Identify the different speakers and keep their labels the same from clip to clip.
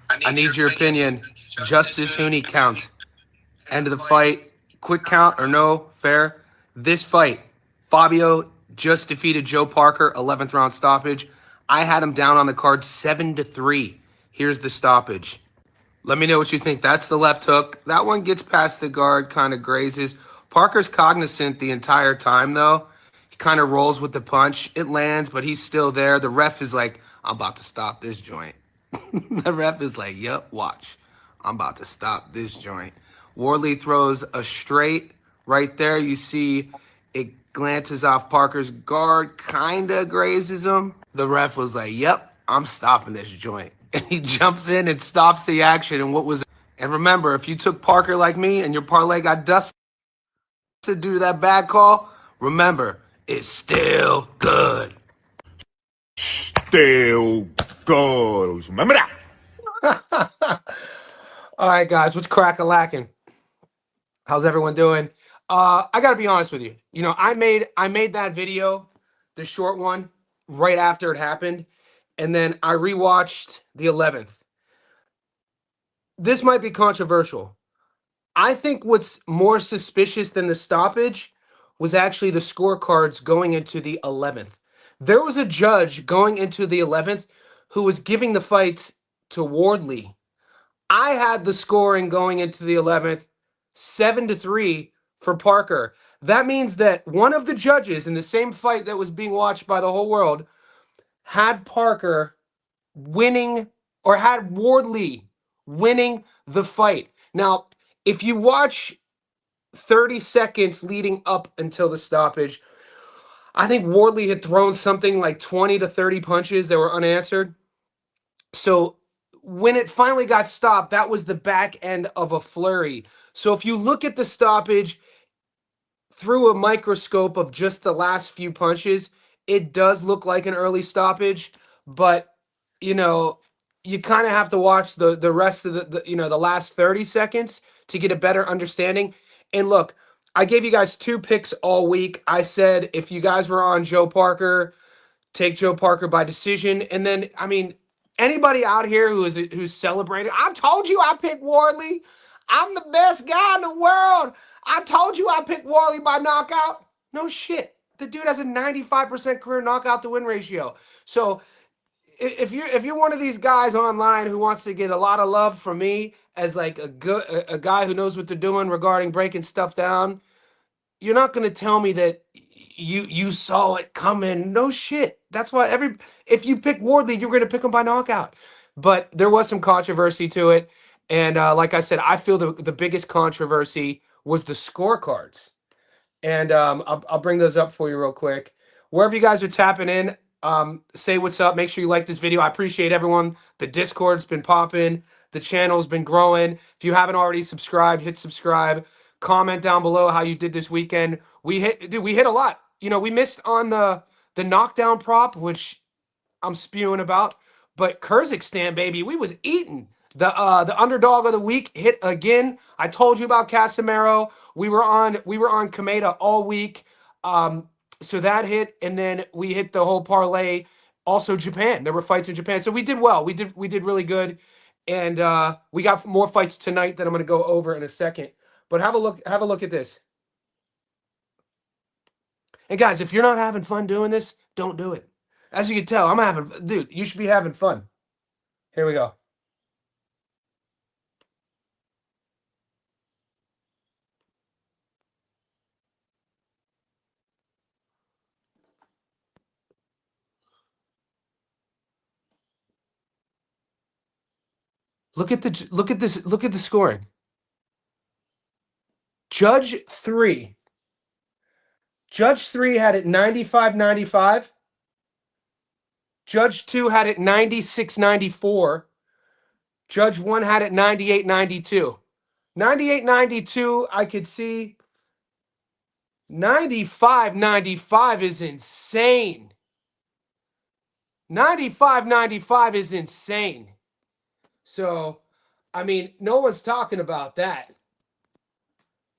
Speaker 1: I need your opinion. Justice Hooney count. End of the fight. Quick count or no? Fair. This fight, Fabio just defeated Joe Parker, 11th round stoppage. I had him down on the card 7-3. Here's the stoppage. Let me know what you think. That's the left hook. That one gets past the guard, kind of grazes. Parker's cognizant the entire time, though. He kind of rolls with the punch. It lands, but he's still there. The ref is like, I'm about to stop this joint. The ref is like, yep, watch. I'm about to stop this joint. Wardley throws a straight right there. You see it glances off Parker's guard, kind of grazes him. The ref was like, yep, I'm stopping this joint. And he jumps in and stops the action. And remember, if you took Parker like me and your parlay got dusted due to that bad call, remember, it's still good.
Speaker 2: Still goes. Remember that.
Speaker 1: All right, guys, what's crack-a-lacking? How's everyone doing? I gotta be honest with you. You know, I made that video, the short one, right after it happened, and then I rewatched the 11th. This might be controversial. I think what's more suspicious than the stoppage was actually the scorecards going into the 11th. There was a judge going into the 11th who was giving the fight to Wardley. I had the scoring going into the 11th 7-3 for Parker. That means that one of the judges in the same fight that was being watched by the whole world had Parker winning or had Wardley winning the fight. Now, if you watch 30 seconds leading up until the stoppage, I think Wardley had thrown something like 20 to 30 punches that were unanswered. So when it finally got stopped, that was the back end of a flurry. So if you look at the stoppage through a microscope of just the last few punches, it does look like an early stoppage, but you know, you kind of have to watch the rest of the last 30 seconds to get a better understanding. And look, I gave you guys 2 picks all week. I said if you guys were on Joe Parker, take Joe Parker by decision. And then, I mean, anybody out here who's celebrating, I told you I picked Wardley. I'm the best guy in the world. I told you I picked Wardley by knockout. No shit. The dude has a 95% career knockout to win ratio. So if you're one of these guys online who wants to get a lot of love from me as like a guy who knows what they're doing regarding breaking stuff down, you're not going to tell me that you saw it coming. No shit. That's why if you pick Wardley, you're going to pick him by knockout. But there was some controversy to it, and like I said, I feel the biggest controversy was the scorecards. And I'll bring those up for you real quick. Wherever you guys are tapping in, say what's up. Make sure you like this video. I appreciate everyone. The Discord's been popping. The channel's been growing. If you haven't already subscribed, hit subscribe. Comment down below how you did this weekend. We hit a lot. You know, we missed on the knockdown prop, which I'm spewing about. But Kyrgyzstan, baby, we was eating. The underdog of the week hit again. I told you about Casemiro. We were on Kameda all week. So that hit, and then we hit the whole parlay. Also Japan. There were fights in Japan. So we did well. We did really good. And we got more fights tonight that I'm going to go over in a second. But have a look at this. And guys, if you're not having fun doing this, don't do it. As you can tell, I'm having, dude, you should be having fun. Here we go. Look at the scoring. Judge 3 had it 95-95. Judge 2 had it 96-94. Judge 1 had it 98-92. 98-92, I could see. 95-95 is insane. 95-95 is insane. So, I mean, no one's talking about that.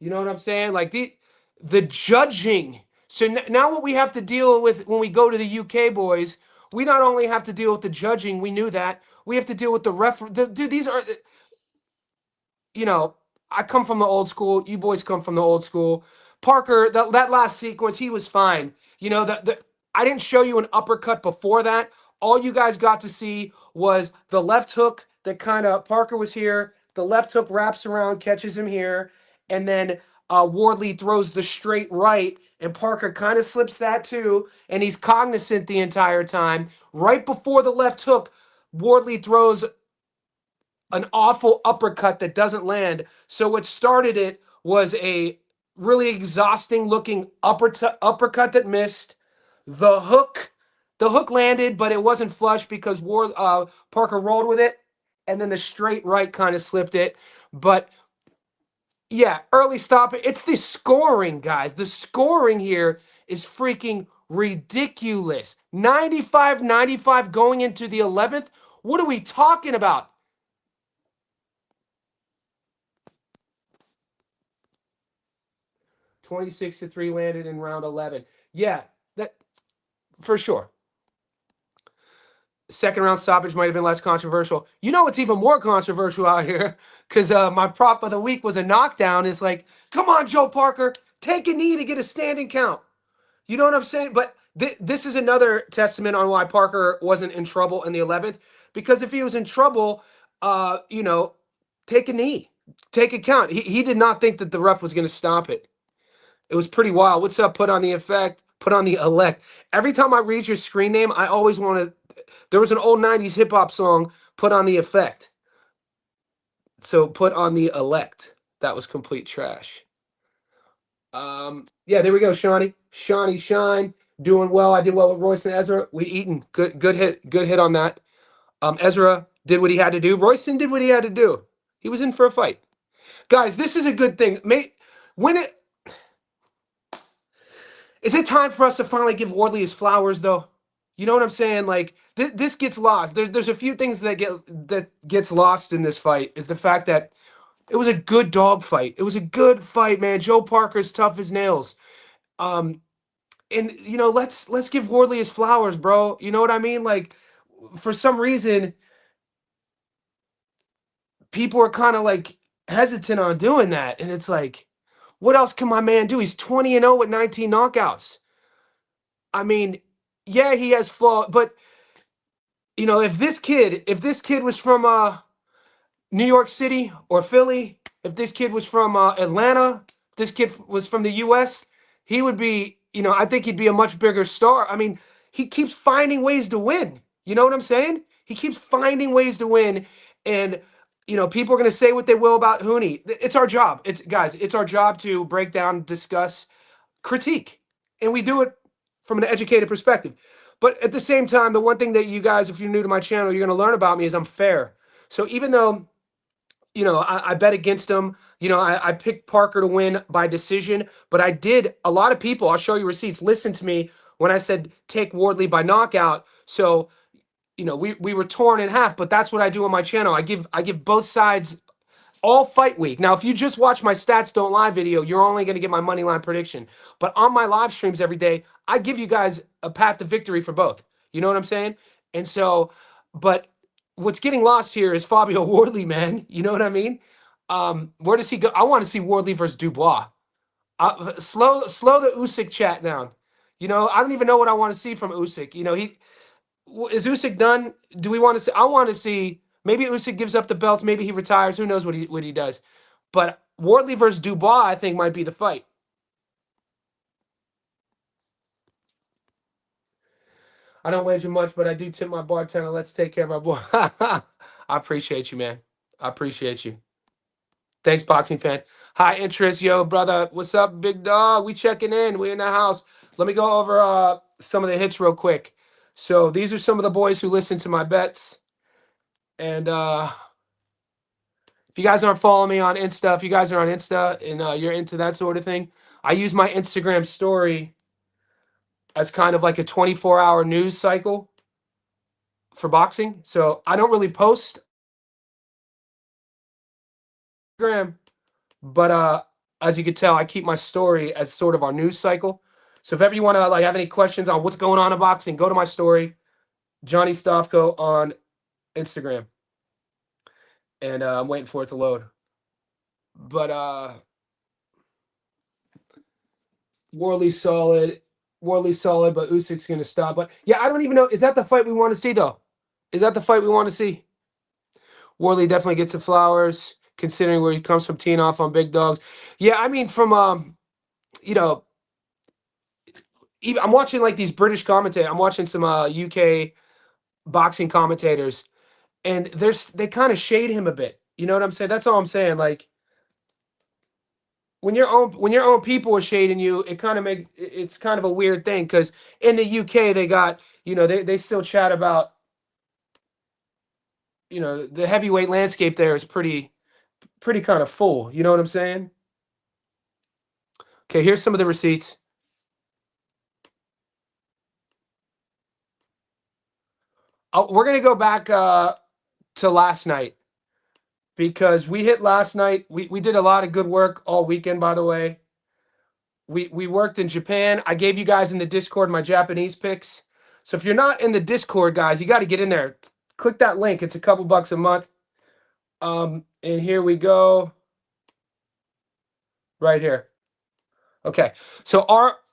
Speaker 1: You know what I'm saying? Like the judging. So now what we have to deal with when we go to the UK, boys, We not only have to deal with the judging, we knew that. We have to deal with the dude, these are, you know, I come from the old school. You boys come from the old school. Parker, that last sequence, he was fine. You know, I didn't show you an uppercut before that. All you guys got to see was the left hook that kind of, Parker was here. The left hook wraps around, catches him here. And then Wardley throws the straight right, and Parker kind of slips that too. And he's cognizant the entire time. Right before the left hook, Wardley throws an awful uppercut that doesn't land. So what started it was a really exhausting looking uppercut that missed. The hook landed, but it wasn't flush because Parker rolled with it, and then the straight right kind of slipped it. But yeah, early stop. It's the scoring, guys. The scoring here is freaking ridiculous. 95-95 going into the 11th. What are we talking about? 26-3 landed in round 11. Yeah, that for sure. Second round stoppage might have been less controversial. You know what's even more controversial out here? Because my prop of the week was a knockdown. It's like, come on, Joe Parker, take a knee to get a standing count. You know what I'm saying? But this is another testament on why Parker wasn't in trouble in the 11th. Because if he was in trouble, you know, take a knee, take a count. He did not think that the ref was going to stop it. It was pretty wild. What's up? Put on the effect. Put on the elect. Every time I read your screen name, I always want to. There was an old 90s hip hop song, Put on the Effect. So put on the elect. That was complete trash. Yeah, there we go, Shawnee. Shawnee Shine. Doing well. I did well with Royce and Ezra. We eating. Good hit on that. Ezra did what he had to do. Royston did what he had to do. He was in for a fight. Guys, this is a good thing. Is it time for us to finally give Wardley his flowers, though? You know what I'm saying? Like this gets lost. There's a few things that gets lost in this fight. Is the fact that it was a good dog fight. It was a good fight, man. Joe Parker's tough as nails. And you know, let's give Wardley his flowers, bro. You know what I mean? Like for some reason, people are kind of like hesitant on doing that, and it's like, what else can my man do? He's 20-0 with 19 knockouts. I mean, yeah, he has flaw, but you know, if this kid was from New York City or Philly, if this kid was from Atlanta, this kid was from the US, he would be, you know, I think he'd be a much bigger star. I mean, he keeps finding ways to win. You know what I'm saying? He keeps finding ways to win, and you know, people are going to say what they will about Hooney. It's our job. It's our job to break down, discuss, critique, and we do it from an educated perspective. But at the same time, the one thing that you guys, if you're new to my channel, you're going to learn about me is I'm fair. So even though, you know, I bet against him, you know, I picked Parker to win by decision, but a lot of people, I'll show you receipts, listen to me when I said take Wardley by knockout. So, you know, we were torn in half, but that's what I do on my channel. I give both sides all fight week. Now, if you just watch my Stats Don't Lie video, you're only going to get my money line prediction. But on my live streams every day, I give you guys a path to victory for both. You know what I'm saying? And so, but what's getting lost here is Fabio Wardley, man. You know what I mean? Where does he go? I want to see Wardley versus Dubois. Slow the Usyk chat down. You know, I don't even know what I want to see from Usyk. You know, is Usyk done? Do we want to see? I want to see. Maybe Usyk gives up the belts. Maybe he retires. Who knows what he does? But Wardley versus Dubois, I think, might be the fight. I don't wager much, but I do tip my bartender. Let's take care of our boy. I appreciate you, man. I appreciate you. Thanks, boxing fan. High interest, yo, brother. What's up, big dog? We checking in. We in the house. Let me go over some of the hits real quick. So these are some of the boys who listen to my bets. And if you guys aren't following me on Insta, if you guys are on Insta and you're into that sort of thing, I use my Instagram story as kind of like a 24-hour news cycle for boxing. So I don't really post Instagram, but as you can tell, I keep my story as sort of our news cycle. So if ever you want to like have any questions on what's going on in boxing, go to my story. Johnny Stofko on Instagram, and I'm waiting for it to load. But Wardley solid, but Usyk's gonna stop. But yeah, I don't even know. Is that the fight we want to see though? Is that the fight we want to see? Wardley definitely gets the flowers, considering where he comes from, teeing off on big dogs. Yeah, I mean, from you know, even I'm watching like these British commentators. I'm watching some UK boxing commentators, and they kind of shade him a bit. You know what I'm saying? That's all I'm saying. Like when your own people are shading you, it kind of it's kind of a weird thing because in the UK they got they still chat about the heavyweight landscape there is pretty kind of full. You know what I'm saying? Okay, here's some of the receipts. Oh, we're gonna go back to last night because we hit last night. We did a lot of good work all weekend, by the way. We worked in Japan. I gave you guys in the Discord my Japanese picks. So if you're not in the Discord, guys, you got to get in there. Click that link. It's a couple bucks a month. And here we go. Right here. Okay. So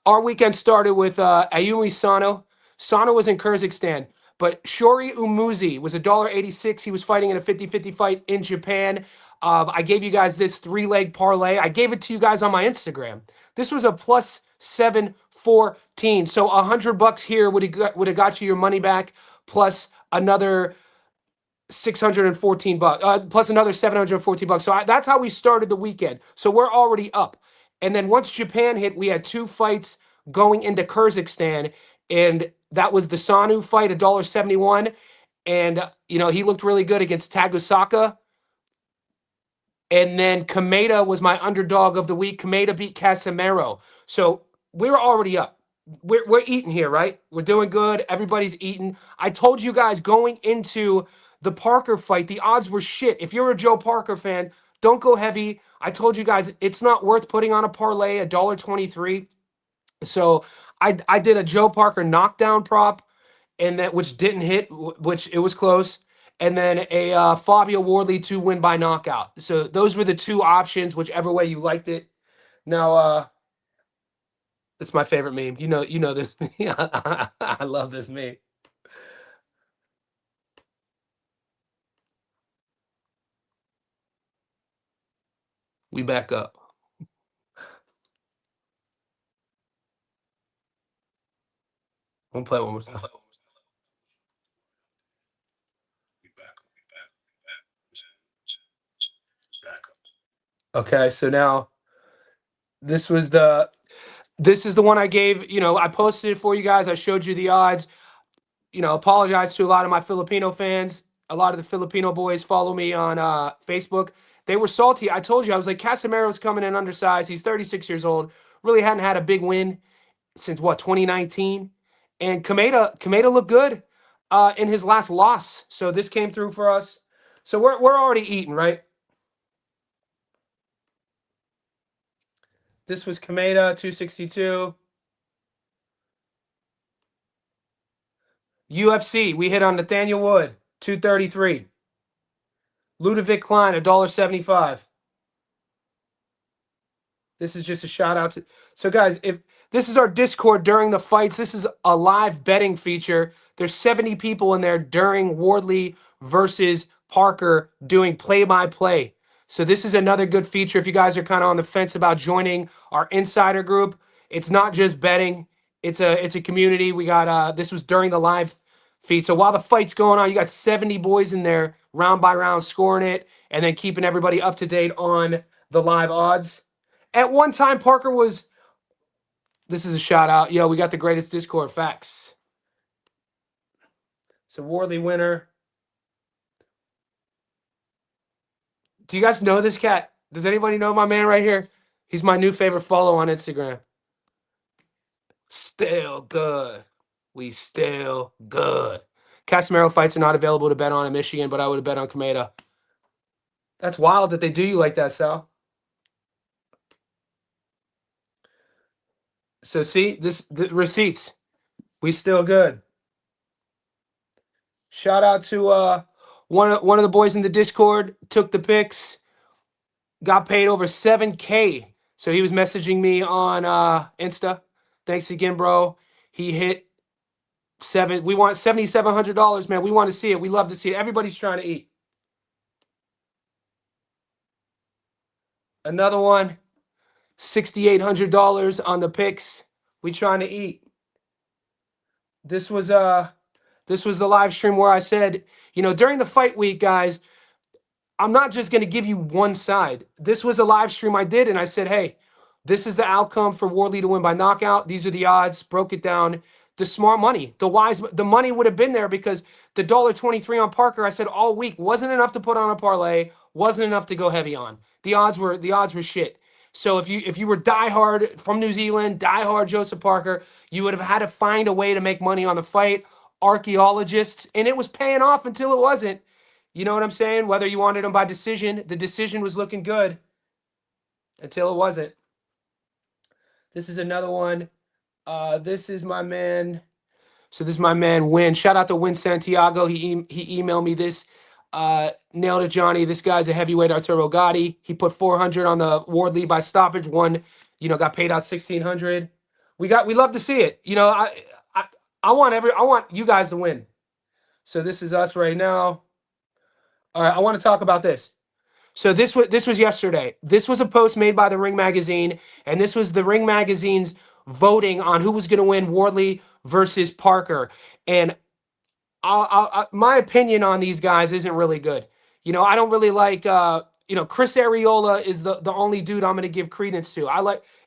Speaker 1: our weekend started with Ayumi Sano. Sano was in Kyrgyzstan, but Shori Umuzi was $1.86. He was fighting in a 50-50 fight in Japan. I gave you guys this 3-leg parlay. I gave it to you guys on my Instagram. This was a plus 714. So $100 here would have got you your money back, plus another 614 bucks, plus another 714 bucks. So that's how we started the weekend. So we're already up. And then once Japan hit, we had 2 fights going into Kyrgyzstan, and that was the Sanu fight, $1.71, and he looked really good against Tagusaka. And then Kameda was my underdog of the week. Kameda beat Casemiro. So we're already up. We're eating here, right? We're doing good. Everybody's eating. I told you guys going into the Parker fight, the odds were shit. If you're a Joe Parker fan, don't go heavy. I told you guys it's not worth putting on a parlay, $1.23. So I did a Joe Parker knockdown prop, and that which didn't hit, which it was close, and then a Fabio Wardley to win by knockout. So those were the 2 options, whichever way you liked it. Now, it's my favorite meme. You know this. I love this meme. We back up. We'll play it one more time. Okay, so now this is the one I gave. I posted it for you guys. I showed you the odds. Apologize to a lot of my Filipino fans. A lot of the Filipino boys follow me on Facebook. They were salty. I told you, I was like, Casemiro's coming in undersized. He's 36 years old. Really hadn't had a big win since 2019. And Kameda looked good in his last loss. So this came through for us. So we're already eating, right? This was Kameda 262. UFC, we hit on Nathaniel Wood 233. Ludovic Klein $1.75. This is just a shout out to. So, guys, if this is our Discord during the fights, this is a live betting feature. There's 70 people in there during Wardley versus Parker doing play-by-play. So this is another good feature if you guys are kind of on the fence about joining our insider group. It's not just betting; it's a community. We got this was during the live feed. So while the fight's going on, you got 70 boys in there, round by round, scoring it, and then keeping everybody up to date on the live odds. At one time, Parker was. This is a shout out. Yo, we got the greatest Discord facts. So Wardley winner. Do you guys know this cat? Does anybody know my man right here? He's my new favorite follow on Instagram. Still good. We still good. Casemiro fights are not available to bet on in Michigan, but I would have bet on Kameda. That's wild that they do you like that, Sal. So see, the receipts. We still good. Shout out to one of the boys in the Discord. Took the pics. Got paid over 7K. So he was messaging me on Insta. Thanks again, bro. He hit seven. We want $7,700, man. We want to see it. We love to see it. Everybody's trying to eat. Another one. $6,800 on the picks. We trying to eat. This was the live stream where I said, during the fight week, guys, I'm not just going to give you one side. This was a live stream I did, and I said, hey, this is the outcome for Wardley to win by knockout. These are the odds. Broke it down. The smart money, the money would have been there because the $1.23 on Parker, I said all week, wasn't enough to put on a parlay, wasn't enough to go heavy on. The odds were shit. So if you were diehard from New Zealand, diehard Joseph Parker, you would have had to find a way to make money on the fight. Archaeologists, and it was paying off until it wasn't. You know what I'm saying? Whether you wanted him by decision, the decision was looking good until it wasn't. This is another one. This is my man. So this is my man Win. Shout out to Win Santiago. He emailed me this. Nailed it, Johnny. This guy's a heavyweight Arturo Gotti. He put 400 on the Wardley by stoppage. One, got paid out 1,600. We love to see it. I want you guys to win. So this is us right now. All right, I want to talk about this. So this was yesterday. This was a post made by the Ring Magazine, and this was the Ring Magazine's voting on who was going to win Wardley versus Parker. And my opinion on these guys isn't really good. I don't really like, Chris Arreola is the only dude I'm going to give credence to.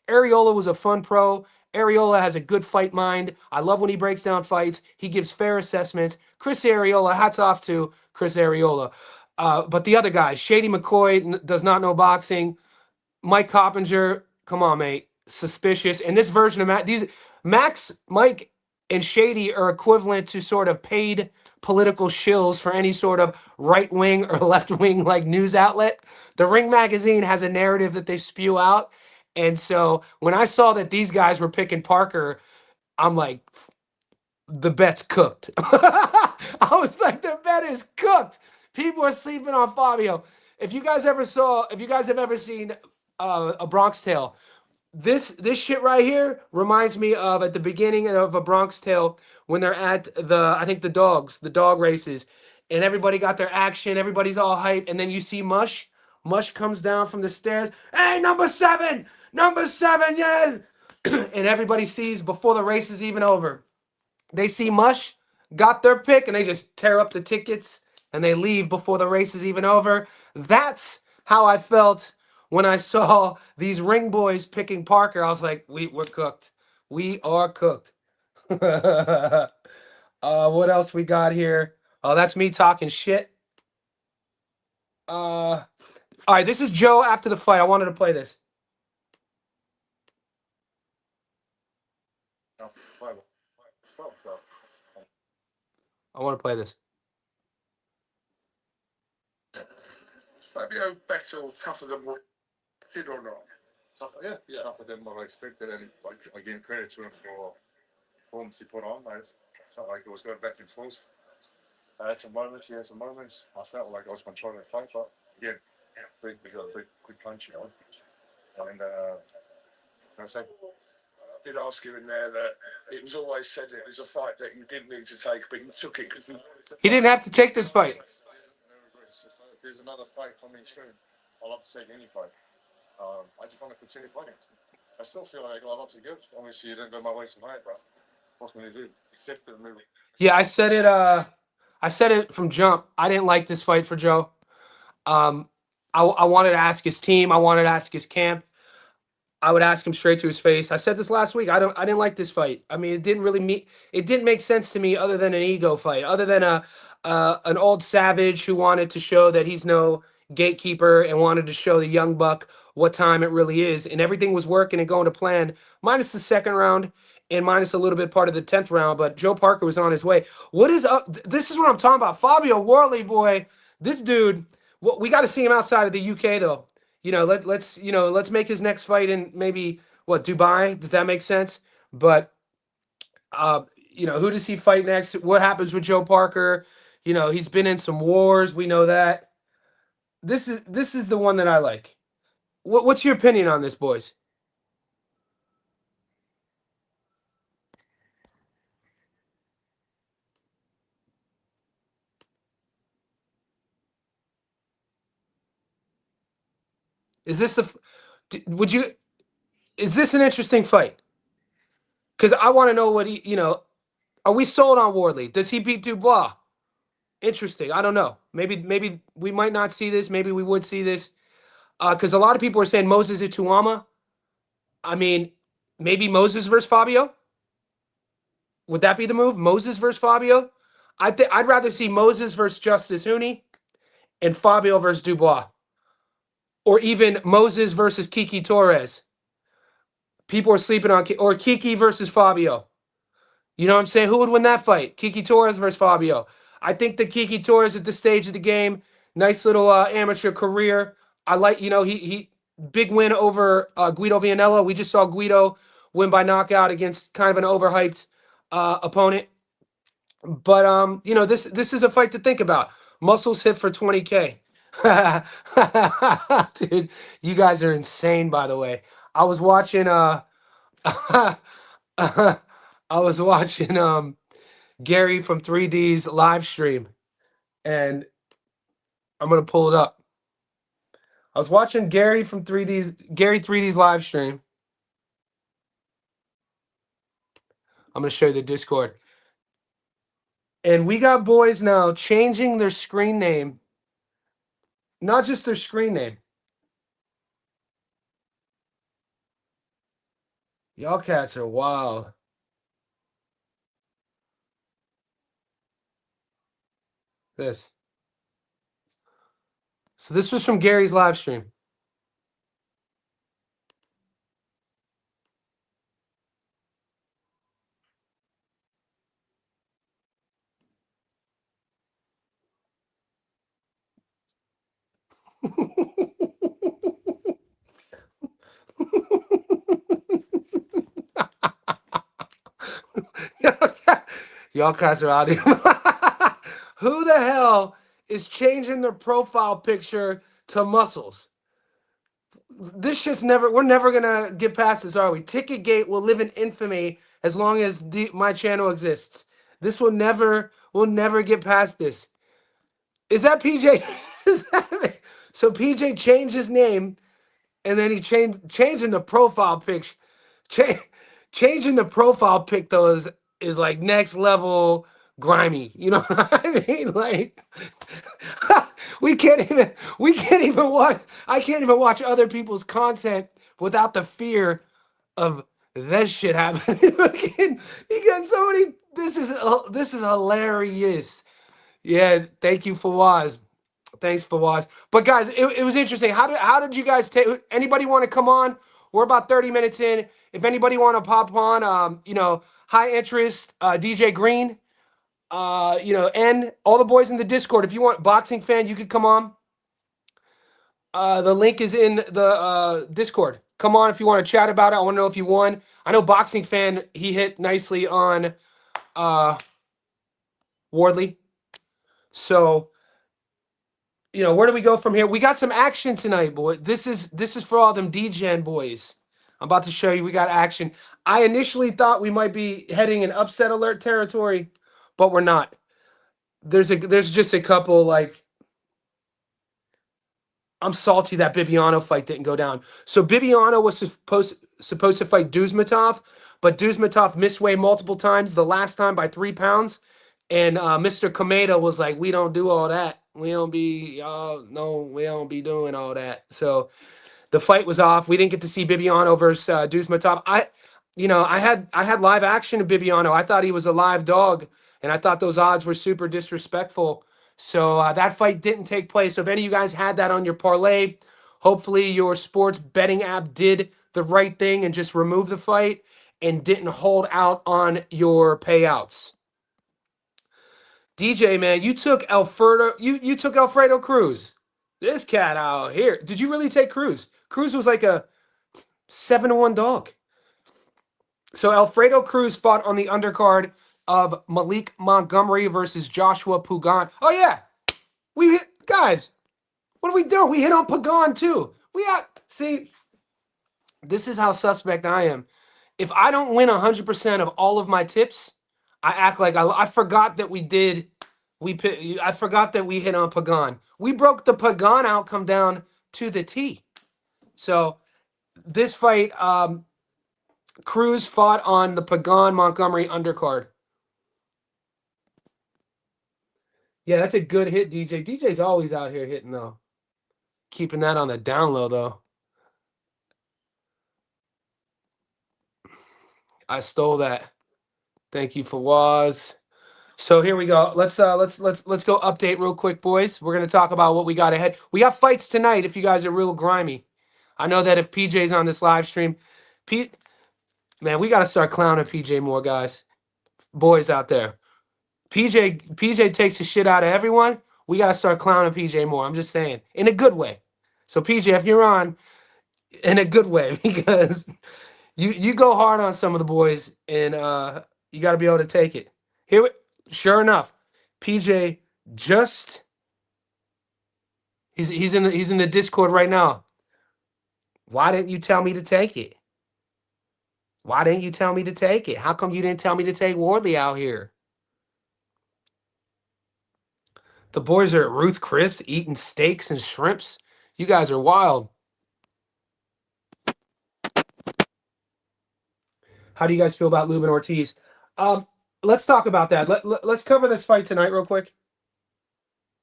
Speaker 1: Arreola was a fun pro. Arreola has a good fight mind. I love when he breaks down fights. He gives fair assessments. Chris Arreola, hats off to Chris Arreola. But the other guys, Shady McCoy does not know boxing. Mike Coppinger, come on, mate. Suspicious. And this version of Max, Mike, and Shady are equivalent to sort of paid political shills for any sort of right-wing or left-wing like news outlet. The Ring Magazine has a narrative that they spew out. And so when I saw that these guys were picking Parker, I'm like, the bet's cooked. I was like, the bet is cooked. People are sleeping on Fabio. If you guys have ever seen a Bronx Tale, this shit right here reminds me of at the beginning of a Bronx Tale when they're at the dog races, and everybody got their action, everybody's all hyped, and then you see Mush. Mush comes down from the stairs. Hey, number seven, yeah. And everybody sees before the race is even over. They see Mush got their pick, and they just tear up the tickets, and they leave before the race is even over. That's how I felt when I saw these Ring boys picking Parker. I was like, we're cooked. We are cooked. What else we got here? Oh, that's me talking shit. All right, this is Joe after the fight. I wanted to play this. I want to play this.
Speaker 3: Fabio better or tougher than what did or not?
Speaker 2: Tougher, yeah, tougher than what I expected, and I give credit to him for performance he put on. I felt like it was going back and forth. I had some moments, I felt like I was controlling the fight, but again, big punch, And can I say?
Speaker 3: I did ask you in there that it was always said it was a fight that you didn't need to take, but you took it because
Speaker 1: he didn't have to take this fight.
Speaker 2: If there's another fight coming soon, I'll have to take any fight. I just want to continue fighting. I still feel like I got a lot to give. Obviously, it didn't go my way tonight, but what can I do? Accept the move.
Speaker 1: Yeah, I said it from jump. I didn't like this fight for Joe. I wanted to ask his team. I wanted to ask his camp. I would ask him straight to his face. I said this last week. I didn't like this fight. I mean, it didn't make sense to me other than an ego fight, other than an old savage who wanted to show that he's no gatekeeper and wanted to show the young buck what time it really is. And everything was working and going to plan, minus the second round and minus a little bit part of the 10th round. But Joe Parker was on his way. What is up? This is what I'm talking about. Fabio Wardley, boy, this dude. Well, we got to see him outside of the UK though. Let's make his next fight in maybe Dubai. Does that make sense? But who does he fight next? What happens with Joe Parker? You know, he's been in some wars. We know that. This is the one that I like. What's your opinion on this, boys? Is this would you is this an interesting fight? Because I want to know what he, are we sold on Wardley? Does he beat Dubois? Interesting. I don't know. Maybe we might not see this. Maybe we would see this. Because a lot of people are saying Moses Ituama. I mean, maybe Moses versus Fabio. Would that be the move? Moses versus Fabio? I'd rather see Moses versus Justice Huni and Fabio versus Dubois. Or even Moses versus Kiki Torres. People are sleeping on or Kiki versus Fabio. You know what I'm saying? Who would win that fight? Kiki Torres versus Fabio. I think that Kiki Torres at this stage of the game, nice little amateur career. I like, he big win over Guido Vianello. We just saw Guido win by knockout against kind of an overhyped opponent. But this is a fight to think about. Muscles hit for 20K. Dude, you guys are insane, by the way. I was watching I was watching Gary from 3D's live stream, and I'm gonna pull it up. I was watching Gary 3D's live stream. I'm gonna show you the Discord. And we got boys now changing their screen name. Not just their screen name. Y'all cats are wild. This. So this was from Gary's live stream. Y'all cats are out here. Who the hell is changing their profile picture to muscles? This shit's we're never gonna get past this, are we? Ticketgate will live in infamy as long as my channel exists. We'll never get past this. Is that PJ? So PJ changed his name, and then he changing the profile pic. Changing the profile pic though is like next level grimy. You know what I mean? Like we can't even watch. I can't even watch other people's content without the fear of that shit happening. You got somebody. This is hilarious. Yeah, thank you, Fawaz. Thanks, Fawaz. But guys, it was interesting. How did you guys take? Anybody want to come on? We're about 30 minutes in. If anybody want to pop on, high interest, DJ Green, and all the boys in the Discord. If you want boxing fan, you could come on. The link is in the Discord. Come on if you want to chat about it. I want to know if you won. I know boxing fan, he hit nicely on Wardley. So, where do we go from here? We got some action tonight, boy. This is for all them DGen boys. I'm about to show you we got action. I initially thought we might be heading in upset alert territory, but we're not. There's just a couple like I'm salty that Bibiano fight didn't go down. So Bibiano was supposed to fight Duzmatov, but Duzmatov misweighed multiple times. The last time by 3 pounds, and Mr. Komeda was like, "We don't do all that. We don't be we don't be doing all that." So the fight was off. We didn't get to see Bibiano versus Duzmatov. I had live action of Bibiano. I thought he was a live dog, and I thought those odds were super disrespectful. So that fight didn't take place. So if any of you guys had that on your parlay, hopefully your sports betting app did the right thing and just removed the fight and didn't hold out on your payouts. DJ, man, you took you took Alfredo Cruz. This cat out here. Did you really take Cruz? Cruz was like a 7-1 dog. So Alfredo Cruz fought on the undercard of Malik Montgomery versus Joshua Pugan. Oh yeah, we hit guys. What are we doing? We hit on Pagan too. See, this is how suspect I am. If I don't win 100% of all of my tips, I act like I forgot that we did. I forgot that we hit on Pagan. We broke the Pagan outcome down to the T. So this fight, Cruz fought on the Pagan Montgomery undercard. Yeah, that's a good hit, DJ. DJ's always out here hitting though. Keeping that on the down low though. I stole that. Thank you for Waz. So here we go. Let's go update real quick, boys. We're gonna talk about what we got ahead. We got fights tonight. If you guys are real grimy, I know that if PJ's on this live stream, Pete, man, we gotta start clowning PJ more, guys, boys out there. PJ takes the shit out of everyone. We gotta start clowning PJ more. I'm just saying, in a good way. So PJ, if you're on, in a good way, because you go hard on some of the boys, and you got to be able to take it. Sure enough, PJ just he's in the Discord right now. Why didn't you tell me to take it? Why didn't you tell me to take it? How come you didn't tell me to take Wardley out here? The boys are at Ruth Chris eating steaks and shrimps. You guys are wild. How do you guys feel about Lubin Ortiz? Let's talk about that. Let's cover this fight tonight real quick,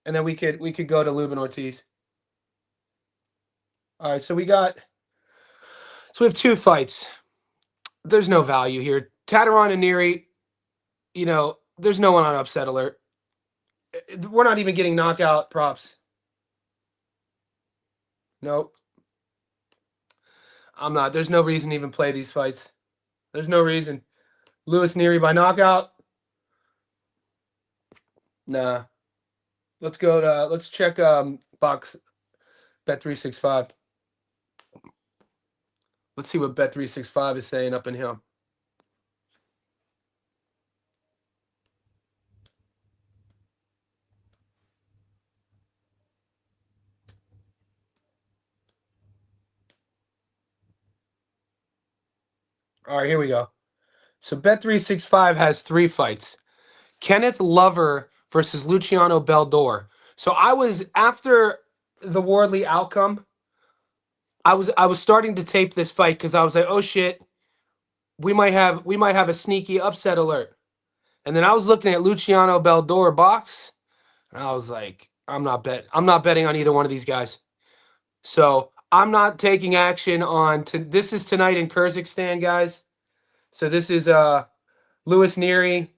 Speaker 1: and then we could go to Lubin Ortiz. All right, so we have two fights. There's no value here. Tateron and Neary, there's no one on upset alert. We're not even getting knockout props. Nope. I'm not. There's no reason to even play these fights. There's no reason. Lewis Neary by knockout? Nah. Let's check box Bet365. Let's see what Bet365 is saying up in here. All right, here we go. So Bet365 has 3 fights. Kenneth Lover versus Luciano Beldor. So I was, after the Wardley outcome, I was starting to tape this fight because I was like, oh shit, we might have a sneaky upset alert. And then I was looking at Luciano Beldor box, and I was like, I'm not betting on either one of these guys. So I'm not taking action on this is tonight in Kyrgyzstan, guys. So this is Lewis Neary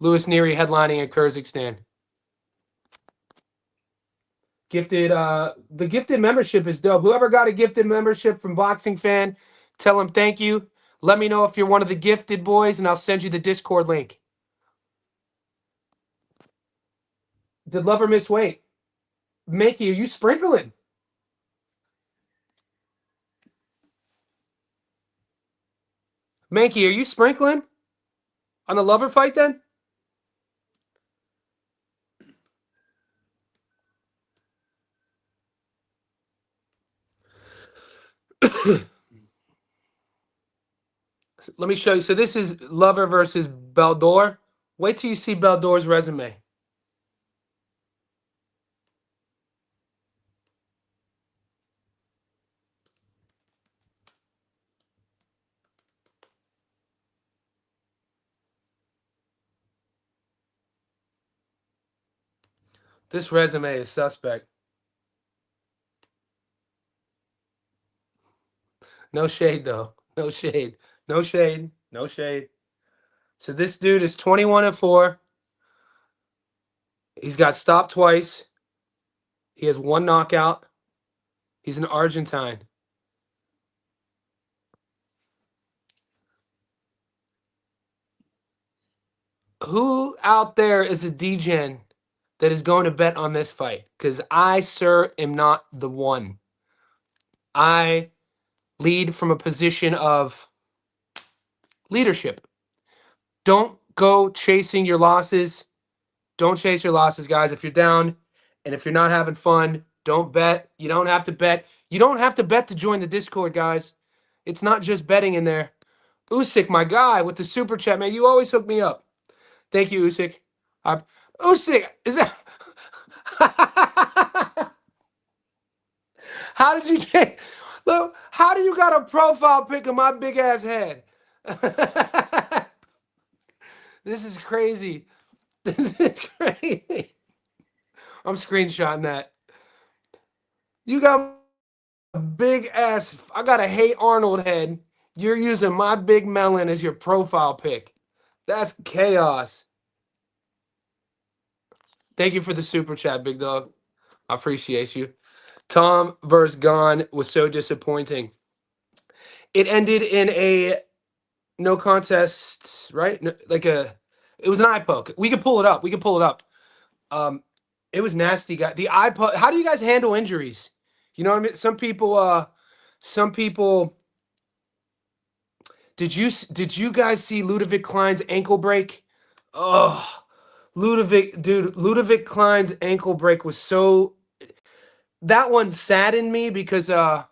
Speaker 1: headlining in Kyrgyzstan. The gifted membership is dope. Whoever got a gifted membership from Boxing Fan, tell him thank you. Let me know if you're one of the gifted boys, and I'll send you the Discord link. Did Lover miss weight? Makey, are you sprinkling? Mankey, are you sprinkling on the Lover fight then? Let me show you. So this is Lover versus Beldor. Wait till you see Beldor's resume. This resume is suspect. No shade, though. No shade. No shade. No shade. So this dude is 21-4. He's got stopped twice. He has 1 knockout. He's an Argentine. Who out there is a DGen that is going to bet on this fight? Because I, sir, am not the one. I lead from a position of leadership. Don't go chasing your losses. Don't chase your losses, guys. If you're down and if you're not having fun, don't bet. You don't have to bet. You don't have to bet to join the Discord, guys. It's not just betting in there. Usyk, my guy, with the super chat, man. You always hook me up. Thank you, Usyk. Usyk, is that? How did you change? Look, how do you got a profile pic of my big ass head? This is crazy. This is crazy. I'm screenshotting that. You got a big ass. I got a Hey Arnold head. You're using my big melon as your profile pic. That's chaos. Thank you for the super chat, big dog. I appreciate you. Tom versus Gone was so disappointing. It ended in a no contest, right? No, it was an eye poke. We could pull it up. It was nasty, guy. The eye poke. How do you guys handle injuries? You know what I mean? Some people. Did you guys see Ludovic Klein's ankle break? Oh, Ludovic Klein's ankle break was so. That one saddened me because I'm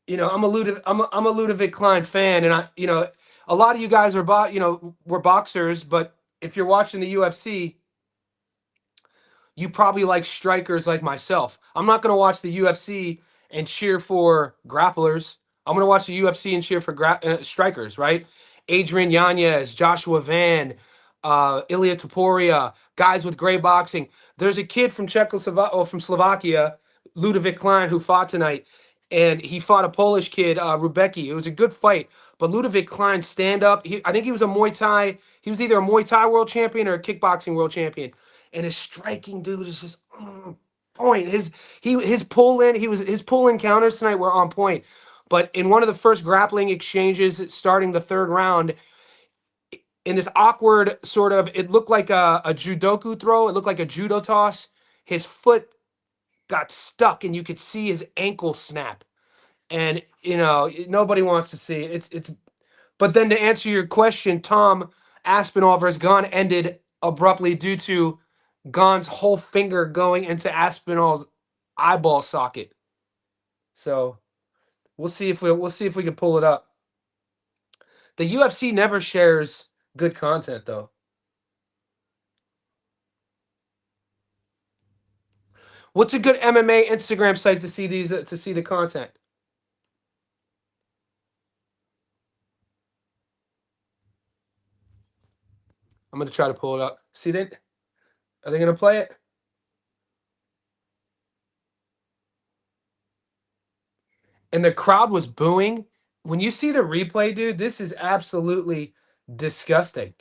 Speaker 1: a Ludovic Klein fan, and a lot of you guys were boxers, but if you're watching the UFC, you probably like strikers like myself. I'm not going to watch the UFC and cheer for grapplers. I'm going to watch the UFC and cheer for strikers, right? Adrian Yanez, Joshua Van, Ilya Topuria, guys with great boxing. There's a kid from from Slovakia, Ludovic Klein, who fought tonight, and he fought a Polish kid, Rubecki. It was a good fight, but Ludovic Klein stand up. I think he was a Muay Thai. He was either a Muay Thai world champion or a kickboxing world champion. And his striking, dude, is just point. His pull in counters tonight were on point. But in one of the first grappling exchanges, starting the third round, in this awkward sort of, it looked like a judoku throw. It looked like a judo toss. His foot got stuck, and you could see his ankle snap. And nobody wants to see it. It's. But then to answer your question, Tom, Aspinall versus Gane ended abruptly due to Gane's whole finger going into Aspinall's eyeball socket. So we'll see if we can pull it up. The UFC never shares good content, though. What's a good MMA Instagram site to see the content? I'm gonna try to pull it up. See that? Are they gonna play it? And the crowd was booing. When you see the replay, dude, this is absolutely disgusting.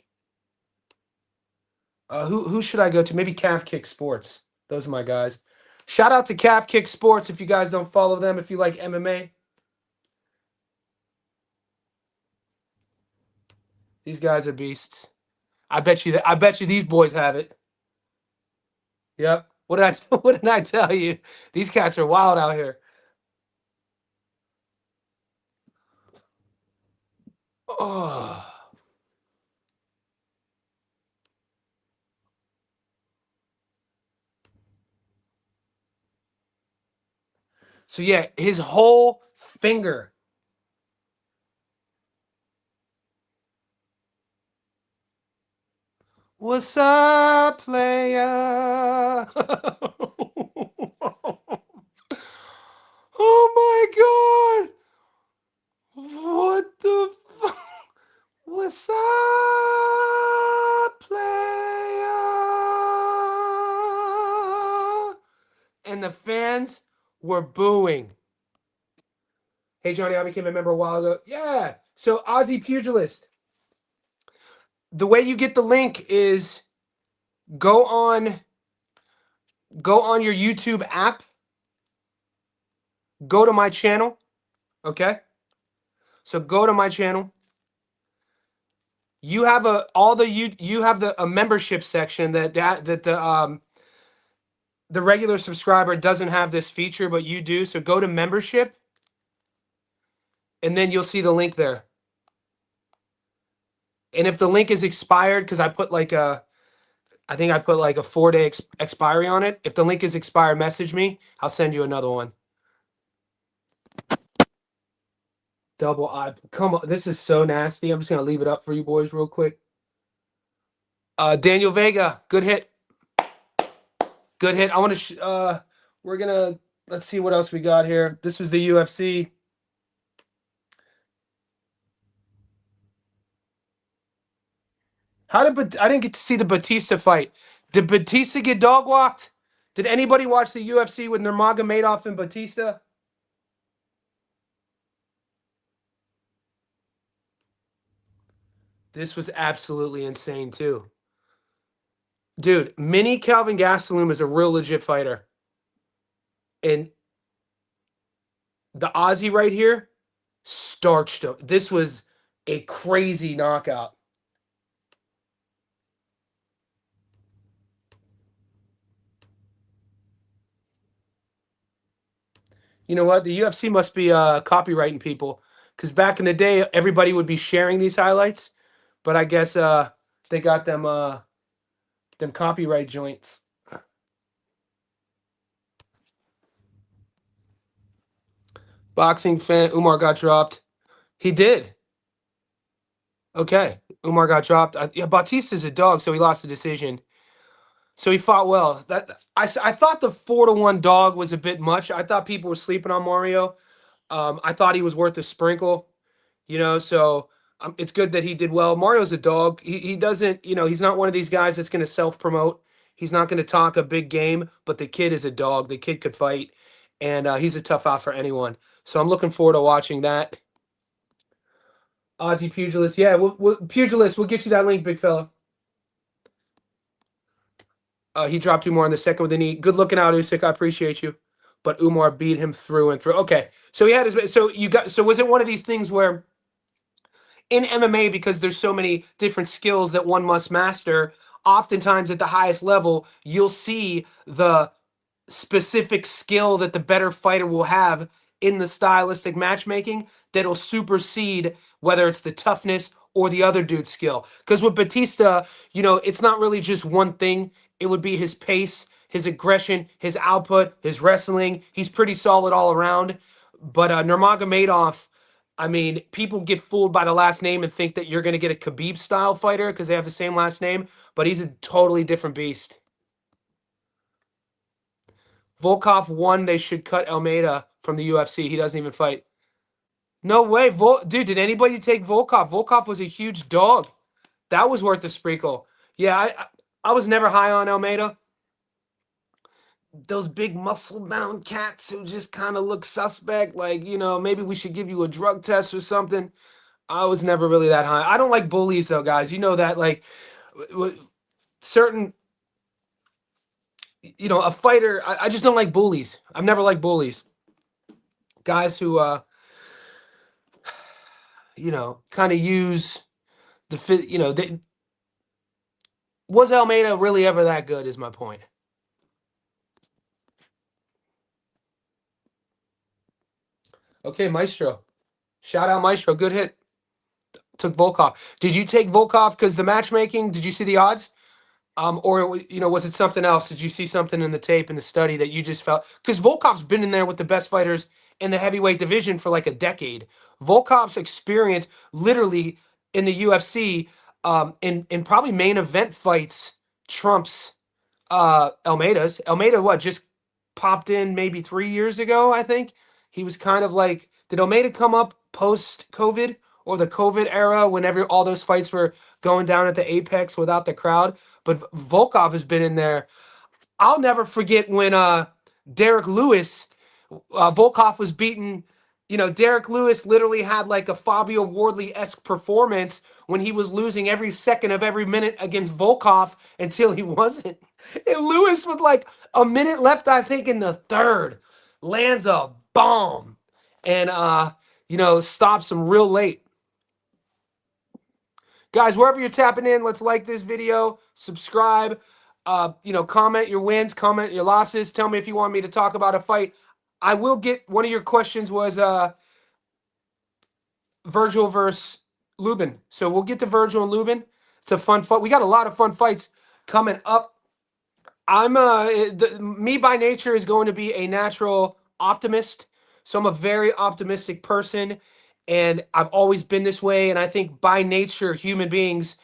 Speaker 1: Who should I go to? Maybe Calf Kick Sports. Those are my guys. Shout out to Calf Kick Sports if you guys don't follow them, if you like MMA. These guys are beasts. I bet you these boys have it. Yep. What did I tell you? These cats are wild out here. Oh. So yeah, his whole finger. What's up, player? Oh my god! What the fuck? What's up, player? And the fans were booing. Hey Johnny, I became a member a while ago. Yeah. So Aussie Pugilist. The way you get the link is go on your YouTube app. Go to my channel. Okay? So go to my channel. You have a membership section that the regular subscriber doesn't have this feature, but you do. So go to membership, and then you'll see the link there. And if the link is expired, because I put like I think I put like a 4-day expiry on it. If the link is expired, message me. I'll send you another one. Double I. Come on, this is so nasty. I'm just gonna leave it up for you boys real quick. Daniel Vega, good hit. Good hit. I want to. We're gonna. Let's see what else we got here. This was the UFC. I didn't get to see the Batista fight. Did Batista get dog walked? Did anybody watch the UFC with Nurmagomedov and Batista? This was absolutely insane too. Dude, mini Calvin Gastelum is a real legit fighter. And the Aussie right here starched him. This was a crazy knockout. You know what? The UFC must be copywriting people, because back in the day, everybody would be sharing these highlights, but I guess they got them copyright joints. Boxing fan Umar got dropped. He did. Okay, Umar got dropped. Yeah, Bautista's a dog, so he lost the decision. So he fought well. I thought the 4-1 dog was a bit much. I thought people were sleeping on Mario. I thought he was worth a sprinkle, so it's good that he did well. Mario's a dog. He doesn't, he's not one of these guys that's going to self-promote. He's not going to talk a big game, but the kid is a dog. The kid could fight, and he's a tough out for anyone. So I'm looking forward to watching that. Aussie Pugilist. Yeah, Pugilist, we'll get you that link, big fella. He dropped Umar in the second with the knee. Good looking out, Usyk. I appreciate you. But Umar beat him through and through. Okay. So he had his so was it one of these things where in MMA, because there's so many different skills that one must master, oftentimes at the highest level, you'll see the specific skill that the better fighter will have in the stylistic matchmaking that'll supersede whether it's the toughness or the other dude's skill. Because with Batista, it's not really just one thing. It would be his pace, his aggression, his output, his wrestling. He's pretty solid all around. But Nurmagomedov, I mean, people get fooled by the last name and think that you're going to get a Khabib style fighter because they have the same last name, but he's a totally different beast. Volkov won. They should cut Almeida from the UFC. He doesn't even fight. No way. Dude, did anybody take Volkov? Volkov was a huge dog. That was worth the sprinkle. Yeah, I was never high on Almeida. Those big muscle-bound cats who just kind of look suspect, like, maybe we should give you a drug test or something. I was never really that high. I don't like bullies, though, guys. You know that, like, certain, a fighter, I just don't like bullies. I've never liked bullies. Guys who, kind of use the fit, was Almeida really ever that good is my point. Okay, Maestro. Shout out Maestro. Good hit. Took Volkov. Did you take Volkov because the matchmaking? Did you see the odds? Or was it something else? Did you see something in the tape in the study that you just felt? Because Volkov's been in there with the best fighters in the heavyweight division for like a decade. Volkov's experience, literally in the UFC, in probably main event fights, trumps Almeida's. Almeida, just popped in maybe 3 years ago, I think. He was kind of like, did Almeida come up post-COVID or the COVID era whenever all those fights were going down at the apex without the crowd? But Volkov has been in there. I'll never forget when Derek Lewis, Volkov was beaten. Derek Lewis literally had like a Fabio Wardley-esque performance when he was losing every second of every minute against Volkov until he wasn't. And Lewis, with like a minute left, I think, in the third, lands a bomb and, stops him real late. Guys, wherever you're tapping in, let's like this video, subscribe, comment your wins, comment your losses. Tell me if you want me to talk about a fight. I will get, one of your questions was Virgil versus Lubin. So we'll get to Virgil and Lubin. It's a fun fight. We got a lot of fun fights coming up. Me by nature is going to be a natural optimist. So I'm a very optimistic person, and I've always been this way. And I think by nature, human beings,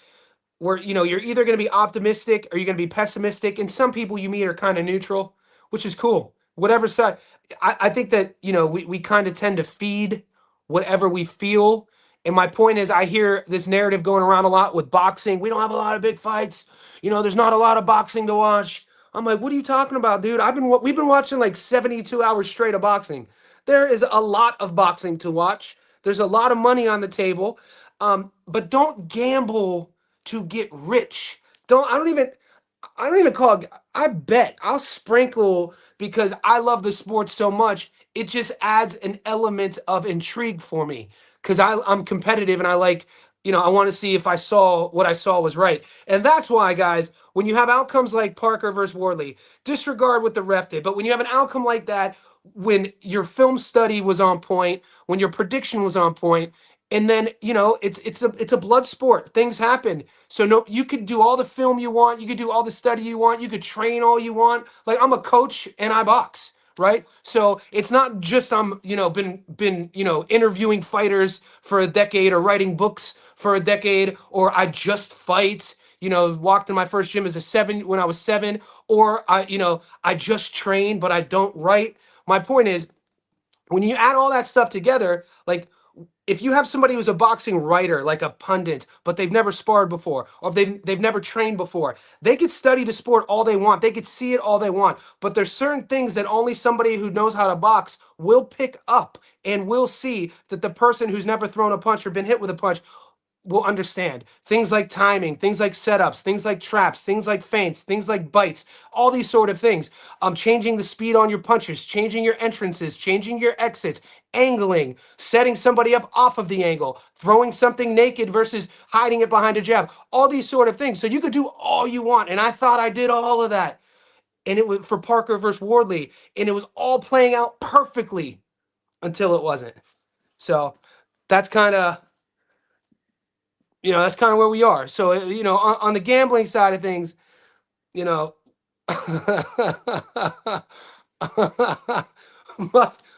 Speaker 1: where you're either going to be optimistic or you're going to be pessimistic, and some people you meet are kind of neutral, which is cool, whatever side. I think that we kind of tend to feed whatever we feel. And my point is, I hear this narrative going around a lot with boxing. We don't have a lot of big fights, there's not a lot of boxing to watch. I'm like, what are you talking about, dude? We've been watching like 72 hours straight of boxing. There is a lot of boxing to watch. There's a lot of money on the table. But don't gamble to get rich. I don't even call it, I bet I'll sprinkle because I love the sport so much. It just adds an element of intrigue for me because I'm competitive and I like, I want to see if I saw what I saw was right. And that's why, guys, when you have outcomes like Parker versus Wardley, disregard what the ref did. But when you have an outcome like that, when your study was on point, when your prediction was on point, and then it's a blood sport. Things happen. So no, you could do all the film you want, you could do all the study you want, you could train all you want. Like I'm a coach and I box, right? So it's not just I'm been interviewing fighters for a decade or writing books for a decade, or I just fight. Walked in my first gym as a 7 when I was 7, or I just train but I don't write. My point is, when you add all that stuff together, like if you have somebody who's a boxing writer, like a pundit, but they've never sparred before, or they've never trained before, they could study the sport all they want. They could see it all they want. But there's certain things that only somebody who knows how to box will pick up and will see that the person who's never thrown a punch or been hit with a punch will understand. Things like timing, things like setups, things like traps, things like feints, things like bites, all these sort of things. Changing the speed on your punches, changing your entrances, changing your exits, angling, setting somebody up off of the angle, throwing something naked versus hiding it behind a jab, all these sort of things. So you could do all you want. And I thought I did all of that. And it was for Parker versus Wardley. And it was all playing out perfectly until it wasn't. So that's kind of where we are. So, on the gambling side of things, you know,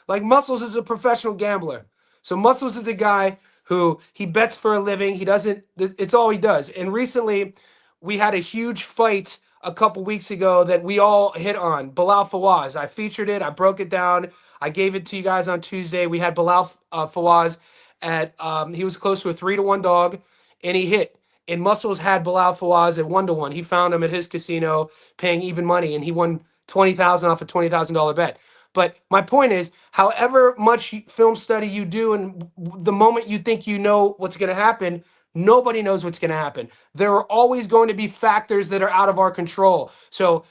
Speaker 1: like Muscles is a professional gambler. So Muscles is a guy who he bets for a living. He doesn't, it's all he does. And recently we had a huge fight a couple weeks ago that we all hit on. Bilal Fawaz. I featured it. I broke it down. I gave it to you guys on Tuesday. We had Bilal Fawaz at, he was close to a 3-1 dog and he hit. And Muscles had Bilal Fawaz at 1-1. He found him at his casino paying even money and he won 20,000 off a $20,000 bet. But my point is, however much film study you do, and the moment you think you know what's going to happen, nobody knows what's going to happen. There are always going to be factors that are out of our control. So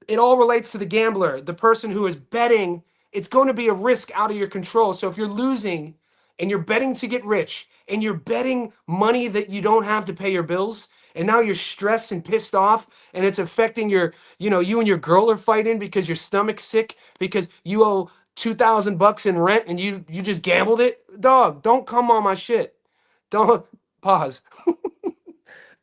Speaker 1: it all relates to the gambler, the person who is betting. It's going to be a risk out of your control. So if you're losing and you're betting to get rich and you're betting money that you don't have to pay your bills, and now you're stressed and pissed off and it's affecting you and your girl are fighting because your stomach's sick because you owe $2,000 in rent and you just gambled it, dog, don't come on my shit. Don't pause.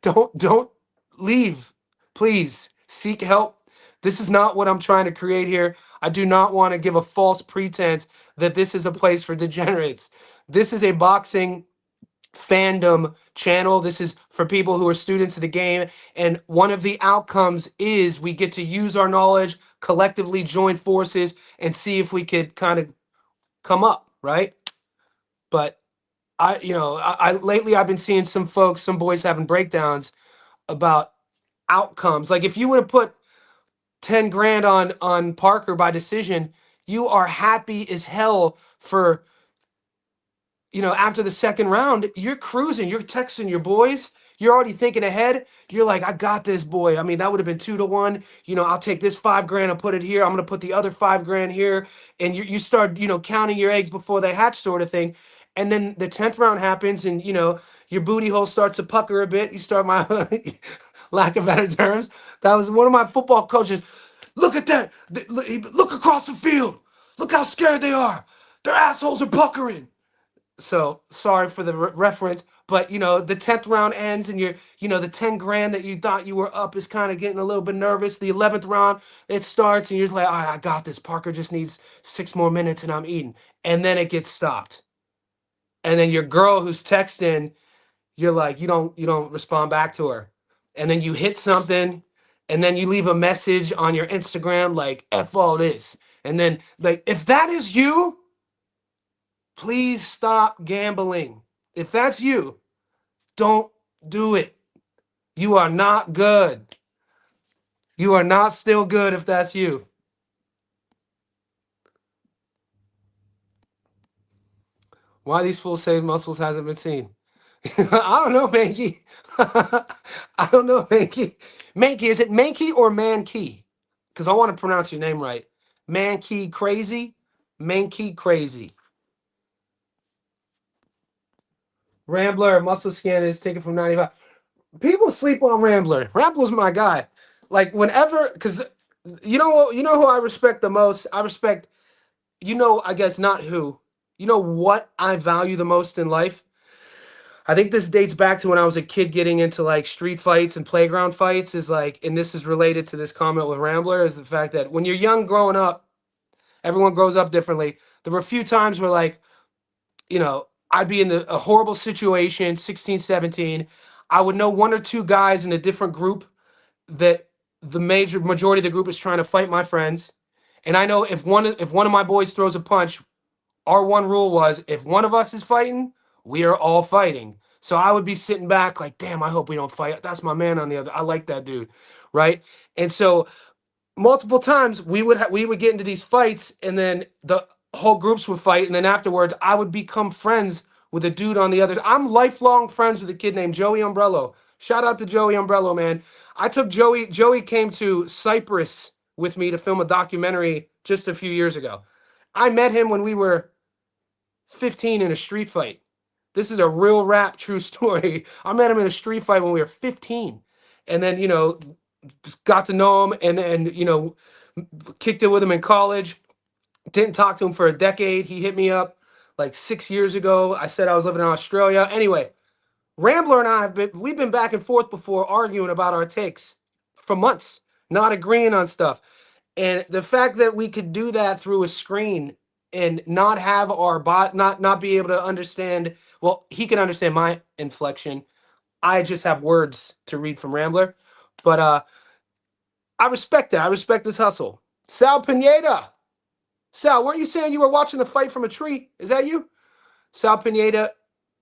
Speaker 1: Don't leave. Please seek help. This is not what I'm trying to create here. I do not want to give a false pretense that this is a place for degenerates. This is a boxing fandom channel. This is for people who are students of the game. And one of the outcomes is we get to use our knowledge, collectively join forces, and see if we could kind of come up, right? But I lately I've been seeing some folks, some boys having breakdowns about outcomes. Like if you would have put 10 grand on Parker by decision, you are happy as hell for after the second round, you're cruising, you're texting your boys, you're already thinking ahead. You're like, I got this, boy. I mean, that would have been 2-1. I'll take this 5 grand and put it here. I'm going to put the other 5 grand here. And you start, counting your eggs before they hatch sort of thing. And then the 10th round happens and, your booty hole starts to pucker a bit. You start my lack of better terms. That was one of my football coaches. Look at that. Look across the field. Look how scared they are. Their assholes are puckering. So sorry for the reference, but the 10th round ends and the 10 grand that you thought you were up is kind of getting a little bit nervous. The 11th round, it starts and you're like, all right, I got this. Parker just needs 6 more minutes and I'm eating. And then it gets stopped. And then your girl who's texting, you're like, you don't respond back to her. And then you hit something and then you leave a message on your Instagram like F all this. And then like if that is you, please stop gambling. If that's you, don't do it. You are not good. You are not still good if that's you. Why these fools say muscles hasn't been seen? I don't know, Mankey. I don't know, Mankey. Mankey, is it Mankey or Mankey? Because I want to pronounce your name right. Mankey crazy? Mankey crazy. Rambler, muscle scan is taken from 95. People sleep on Rambler. Rambler's my guy. Like whenever, because you know who I respect the most. I respect, I guess not who. You know what I value the most in life? I think this dates back to when I was a kid getting into like street fights and playground fights. Is like, and this is related to this comment with Rambler, is the fact that when you're young growing up, everyone grows up differently. There were a few times where like, I'd be in a horrible situation, 16, 17. I would know one or two guys in a different group that the majority of the group is trying to fight my friends. And I know if one of my boys throws a punch, our one rule was if one of us is fighting, we are all fighting. So I would be sitting back like, damn, I hope we don't fight. That's my man on the other. I like that dude, right? And so multiple times we would get into these fights, and then the whole groups would fight, and then afterwards I would become friends with a dude on the other. I'm lifelong friends with a kid named Joey Umbrello. Shout out to Joey Umbrello, man. I took Joey. Joey came to Cyprus with me to film a documentary just a few years ago. I met him when we were 15 in a street fight. This is a real rap true story. I met him in a street fight when we were 15. And then, got to know him and then, kicked it with him in college. Didn't talk to him for a decade. He hit me up like 6 years ago. I said I was living in Australia. Anyway, Rambler and we've been back and forth before arguing about our takes for months, not agreeing on stuff. And the fact that we could do that through a screen and not have our bot, not be able to understand, well, he can understand my inflection. I just have words to read from Rambler. But I respect that. I respect this hustle. Sal Pineda. Sal, weren't you saying you were watching the fight from a tree? Is that you? Sal Pineda.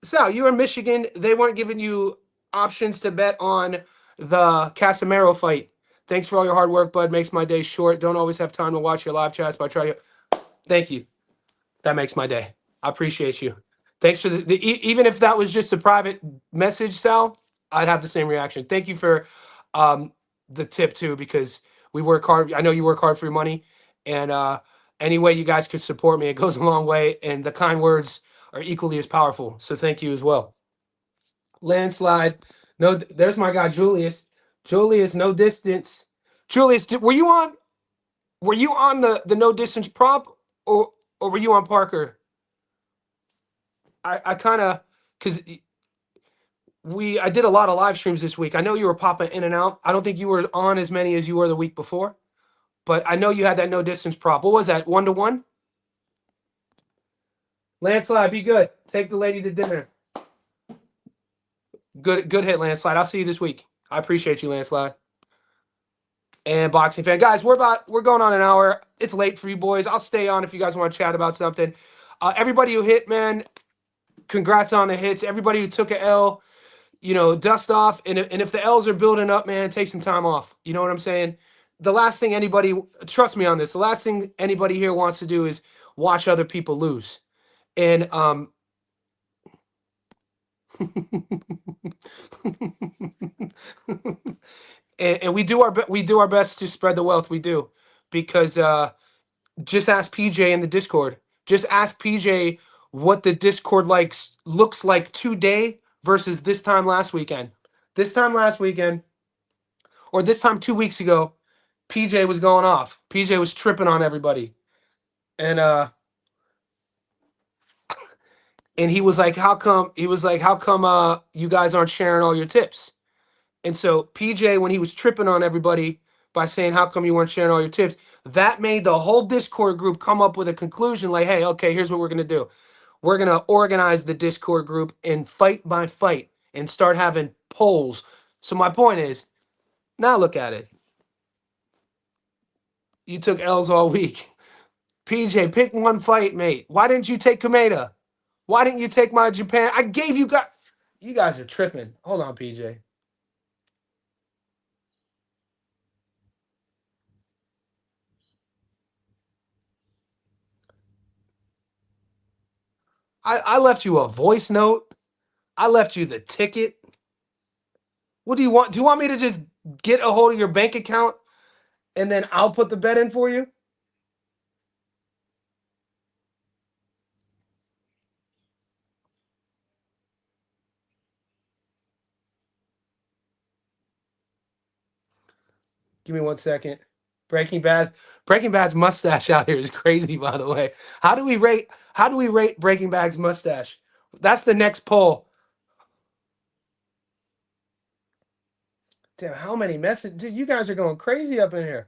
Speaker 1: Sal, you were in Michigan. They weren't giving you options to bet on the Casemiro fight. Thanks for all your hard work, bud. Makes my day short. Don't always have time to watch your live chats, but I try to. Thank you. That makes my day. I appreciate you. Thanks for even if that was just a private message, Sal, I'd have the same reaction. Thank you for the tip too, because we work hard. I know you work hard for your money, and any way you guys could support me, it goes a long way. And the kind words are equally as powerful. So thank you as well. Landslide. No, there's my guy Julius. Julius, no distance. Julius, were you on the no distance prop, or were you on Parker? I kind of, because I did a lot of live streams this week. I know you were popping in and out. I don't think you were on as many as you were the week before, but I know you had that no distance prop. What was that? 1-1? Landslide, be good. Take the lady to dinner. Good hit, Landslide. I'll see you this week. I appreciate you, Landslide. And boxing fan, guys, we're going on an hour. It's late for you boys. I'll stay on if you guys want to chat about something. Everybody who hit, man, congrats on the hits. Everybody who took a L, dust off. And if the L's are building up, man, take some time off. You know what I'm saying? The last thing trust me on this, the last thing anybody here wants to do is watch other people lose. And and we do our best to spread the wealth. We do, because just ask PJ in the Discord. Just ask PJ what the Discord looks like today versus this time last weekend. This time last weekend, or this time 2 weeks ago, PJ was going off. PJ was tripping on everybody, and And he was like, how come? He was like, how come you guys aren't sharing all your tips? And so PJ, when he was tripping on everybody by saying, how come you weren't sharing all your tips? That made the whole Discord group come up with a conclusion like, hey, okay, here's what we're going to do. We're going to organize the Discord group and fight by fight and start having polls. So my point is, now look at it. You took L's all week. PJ, pick one fight, mate. Why didn't you take Kameda? Why didn't you take my Japan? I gave you guys. You guys are tripping. Hold on, PJ. I left you a voice note. I left you the ticket. What do you want? Do you want me to just get a hold of your bank account and then I'll put the bet in for you? Give me 1 second. Breaking Bad. Breaking Bad's mustache out here is crazy, by the way. How do we rate Breaking Bad's mustache? That's the next poll. Damn, how many messages? Dude, you guys are going crazy up in here.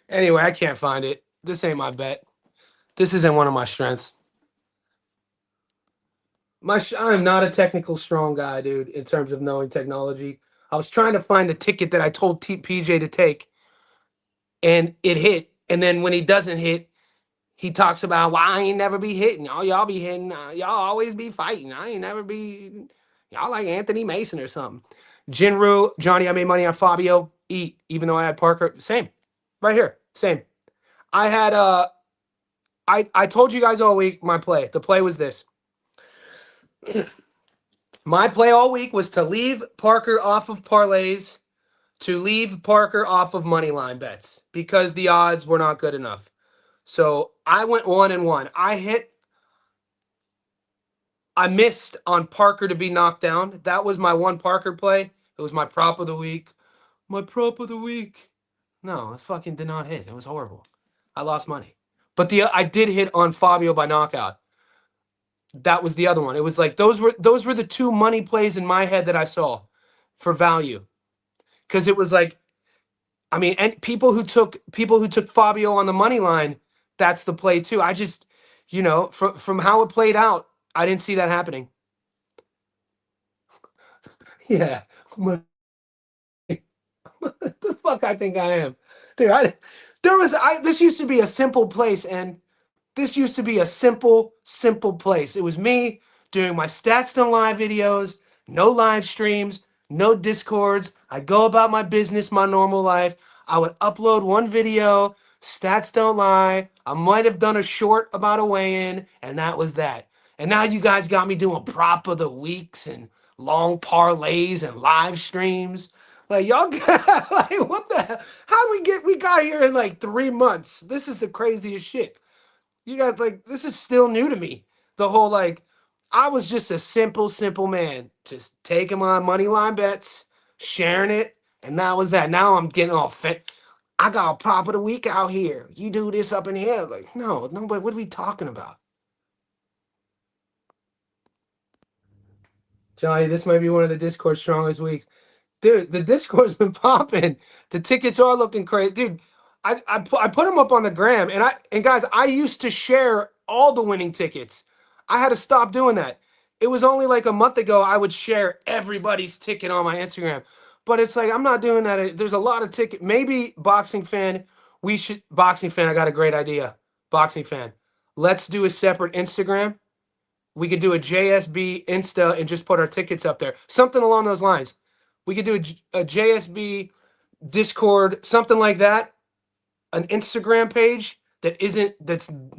Speaker 1: Anyway, I can't find it. This ain't my bet. This isn't one of my strengths. I'm not a technical strong guy, dude, in terms of knowing technology. I was trying to find the ticket that I told PJ to take, and it hit. And then when he doesn't hit, he talks about, well, I ain't never be hitting. Y'all be hitting. Y'all always be fighting. I ain't never be. Y'all like Anthony Mason or something. Jinru, Johnny, I made money on Fabio. Eat, even though I had Parker. Same. Right here. Same. I had I told you guys all week my play. The play was this. My play all week was to leave Parker off of parlays, to leave Parker off of money line bets because the odds were not good enough. So I went 1-1. I missed on Parker to be knocked down. That was my one Parker play. It was my prop of the week. My prop of the week. No, it fucking did not hit. It was horrible. I lost money. But I did hit on Fabio by knockout. That was the other one. It was like those were the two money plays in my head that I saw for value. Because it was like, I mean, and people who took Fabio on the money line, that's the play too. I just, from how it played out, I didn't see that happening. Yeah. What the fuck I think I am. Dude, this used to be a simple place, and this used to be a simple place. It was me doing my Stats Don't Lie videos, no live streams, no Discords. I go about my business, my normal life. I would upload one video, Stats Don't Lie. I might have done a short about a weigh-in, and that was that. And now you guys got me doing prop of the weeks and long parlays and live streams. Like y'all got, like what the hell? How do we got here in like 3 months? This is the craziest shit. You guys like this is still new to me. The whole like I was just a simple man, just taking my money line bets, sharing it, and that was that. Now I'm getting all fit. I got a prop of the week out here. You do this up in here. Like, no, but what are we talking about? Johnny, this might be one of the Discord strongest weeks. Dude, the Discord's been popping. The tickets are looking crazy. Dude, I put them up on the gram, and guys, I used to share all the winning tickets. I had to stop doing that. It was only like a month ago I would share everybody's ticket on my Instagram. But it's like I'm not doing that. There's a lot of ticket. Maybe boxing fan, boxing fan, I got a great idea. Boxing fan. Let's do a separate Instagram. We could do a JSB Insta and just put our tickets up there. Something along those lines. We could do a JSB Discord, something like that. an Instagram page that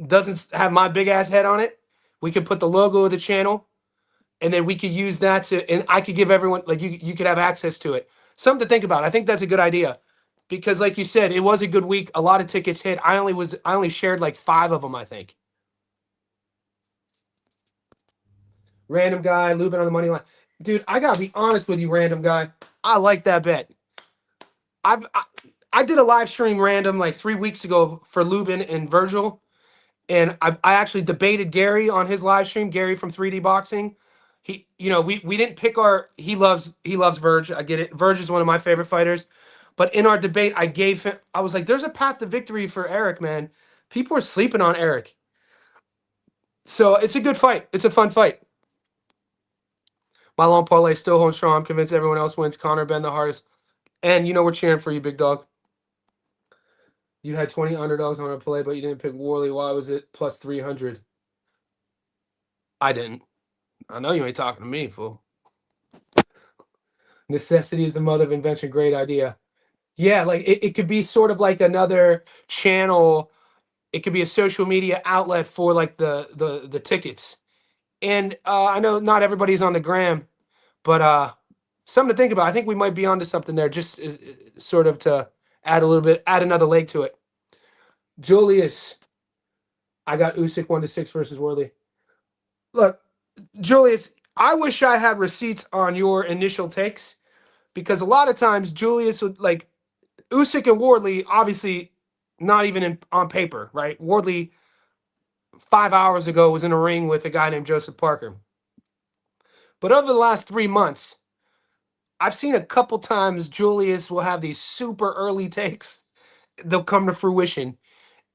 Speaker 1: doesn't have my big ass head on it. We could put the logo of the channel, and then we could use that and I could give everyone, like, you could have access to it. Something to think about. I think that's a good idea, because like you said, it was a good week. A lot of tickets hit. I only shared like 5 of them, I think. Random guy, Lubin on the money line. Dude, I gotta be honest with you, random guy. I like that bet. I, I did a live stream random like 3 weeks ago for Lubin and Virgil, and I actually debated Gary on his live stream. Gary from 3D Boxing. We didn't pick our. He loves Verge. I get it. Verge is one of my favorite fighters, but in our debate, I gave him. I was like, "There's a path to victory for Eric, man. People are sleeping on Eric." So it's a good fight. It's a fun fight. My long parlay still holding strong. I'm convinced everyone else wins. Connor Ben the hardest. And we're cheering for you, big dog. You had 20 underdogs on a play, but you didn't pick Wardley. Why was it plus 300? I didn't. I know you ain't talking to me, fool. Necessity is the mother of invention. Great idea. Yeah, like it could be sort of like another channel. It could be a social media outlet for like the tickets. And I know not everybody's on the gram, but something to think about. I think we might be onto something there, just sort of to add another leg to it. Julius, I got Usyk 1-6 versus Worley. Look, Julius, I wish I had receipts on your initial takes, because a lot of times Julius would like Usyk and Wardley, obviously not even on paper, right? Wardley 5 hours ago was in a ring with a guy named Joseph Parker. But over the last 3 months, I've seen a couple times Julius will have these super early takes. They'll come to fruition.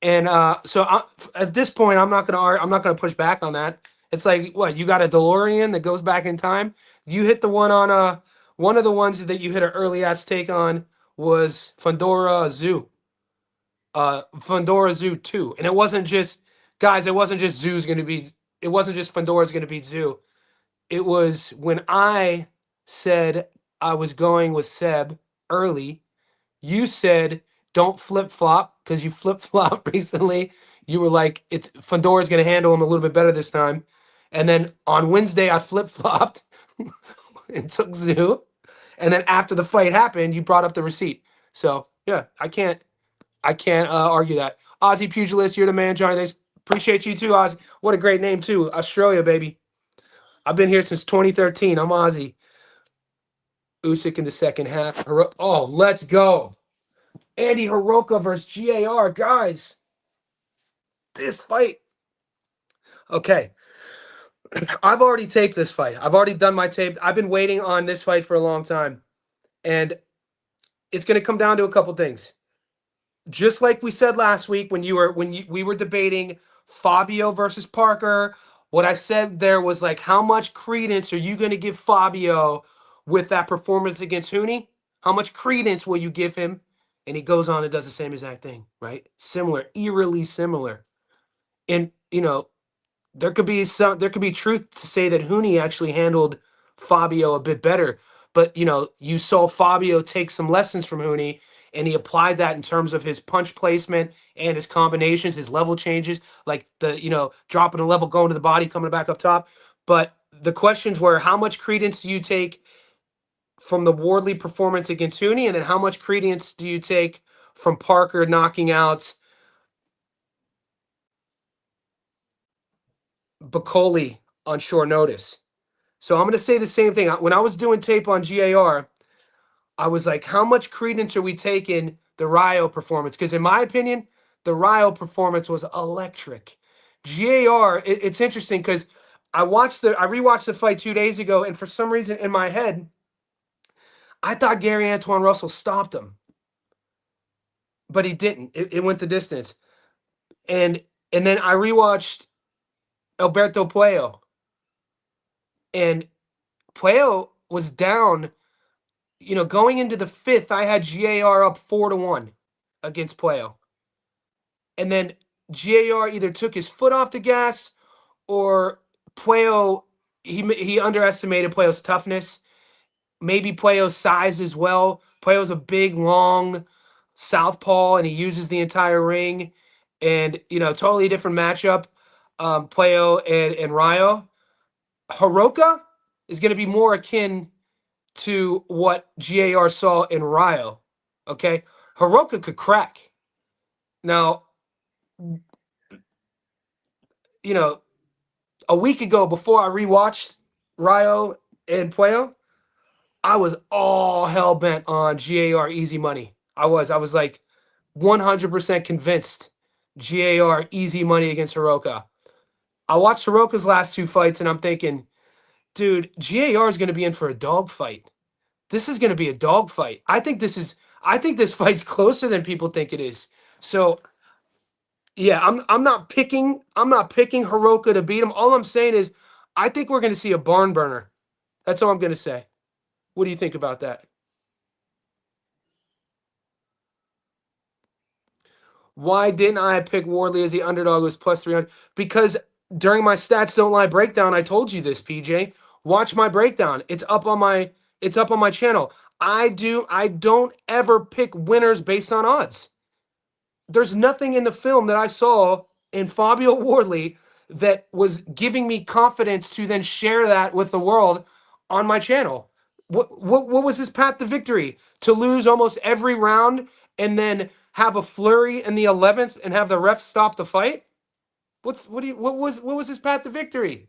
Speaker 1: And at this point, I'm not gonna push back on that. It's like, what, you got a DeLorean that goes back in time? You hit the one on one of the ones that you hit an early ass take on was Fundora Zoo. Fundora Zoo 2. And it wasn't just, guys, it wasn't just Fundora's gonna beat Zoo. It was when I said I was going with Seb early. You said don't flip flop because you flip flop recently. You were like, it's Fundora's going to handle him a little bit better this time. And then on Wednesday, I flip flopped and took Zoo. And then after the fight happened, you brought up the receipt. So yeah, I can't argue that. Aussie Pugilist, you're the man, Johnny. Thanks. Appreciate you too, Aussie. What a great name too, Australia, baby. I've been here since 2013. I'm Aussie. Usyk in the second half. Oh, let's go. Andy Hiroka versus GAR. Guys, this fight. Okay. I've already taped this fight. I've already done my tape. I've been waiting on this fight for a long time. And it's going to come down to a couple things. Just like we said last week when we were debating Fabio versus Parker, what I said there was like, how much credence are you going to give Fabio with that performance against Hooney? How much credence will you give him? And he goes on and does the same exact thing, right? Similar, eerily similar. And there could be truth to say that Hooney actually handled Fabio a bit better. But you saw Fabio take some lessons from Hooney, and he applied that in terms of his punch placement and his combinations, his level changes, like the dropping a level, going to the body, coming back up top. But the questions were, how much credence do you take from the Wardley performance against Hooney, and then how much credence do you take from Parker knocking out Bacoli on short notice? So I'm going to say the same thing. When I was doing tape on GAR, I was like, how much credence are we taking the Rio performance? Because in my opinion, the Rio performance was electric. GAR, it's interesting because I rewatched the fight 2 days ago, and for some reason in my head, I thought Gary Antoine Russell stopped him, but he didn't. It went the distance. And then I rewatched Alberto Puello, and Puello was down. Going into the fifth, I had GAR up 4-1 against Puello. And then GAR either took his foot off the gas, or Puello, he underestimated Puello's toughness. Maybe Puello's size as well. Puello's a big, long, southpaw and he uses the entire ring, and totally different matchup. Pueo and Ryo. Hiroka is going to be more akin to what GAR saw in Ryo. Okay, Hiroka could crack. Now, a week ago before I rewatched Ryo and Pueo, I was all hell bent on GAR easy money. I was like 100% convinced GAR easy money against Hiroka. I watched Hiroka's last two fights and I'm thinking, dude, GAR is going to be in for a dog fight. This is going to be a dog fight. I think this fight's closer than people think it is. So, yeah, I'm not picking Hiroka to beat him. All I'm saying is I think we're going to see a barn burner. That's all I'm going to say. What do you think about that? Why didn't I pick Wardley as the underdog? It was plus 300? Because during my Stats Don't Lie breakdown, I told you this, PJ. Watch my breakdown. It's up on my channel. I don't ever pick winners based on odds. There's nothing in the film that I saw in Fabio Wardley that was giving me confidence to then share that with the world on my channel. What was his path to victory? To lose almost every round and then have a flurry in the 11th and have the ref stop the fight? What was his path to victory?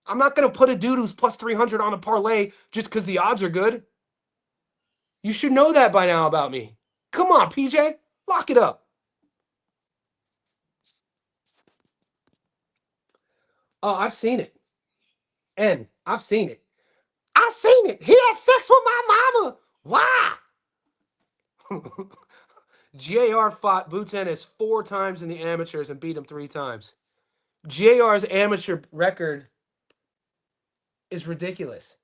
Speaker 1: I'm not going to put a dude who's plus 300 on a parlay just because the odds are good. You should know that by now about me. Come on, PJ. Lock it up. Oh, I've seen it. And I've seen it. I seen it. He had sex with my mama. Why? GAR fought Boots Ennis 4 times in the amateurs and beat him 3 times. GAR's amateur record is ridiculous.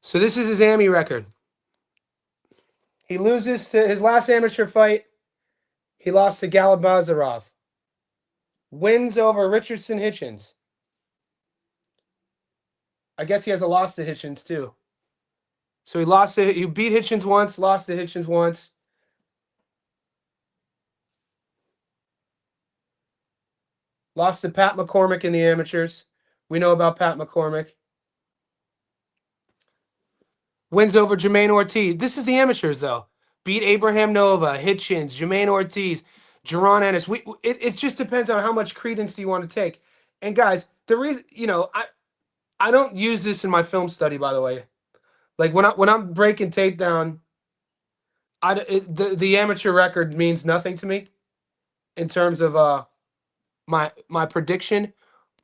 Speaker 1: So this is his AMI record. He loses to his last amateur fight. He lost to Galabazarov. Wins over Richardson Hitchens. I guess he has a loss to Hitchens too. So he beat Hitchens once, lost to Hitchens once. Lost to Pat McCormick in the amateurs. We know about Pat McCormick. Wins over Jermaine Ortiz. This is the amateurs, though. Beat Abraham Nova, Hitchens, Jermaine Ortiz, Jaron Ennis. It just depends on how much credence do you want to take. And guys, the reason, I don't use this in my film study, by the way. Like when I'm breaking tape down, the amateur record means nothing to me in terms of my prediction,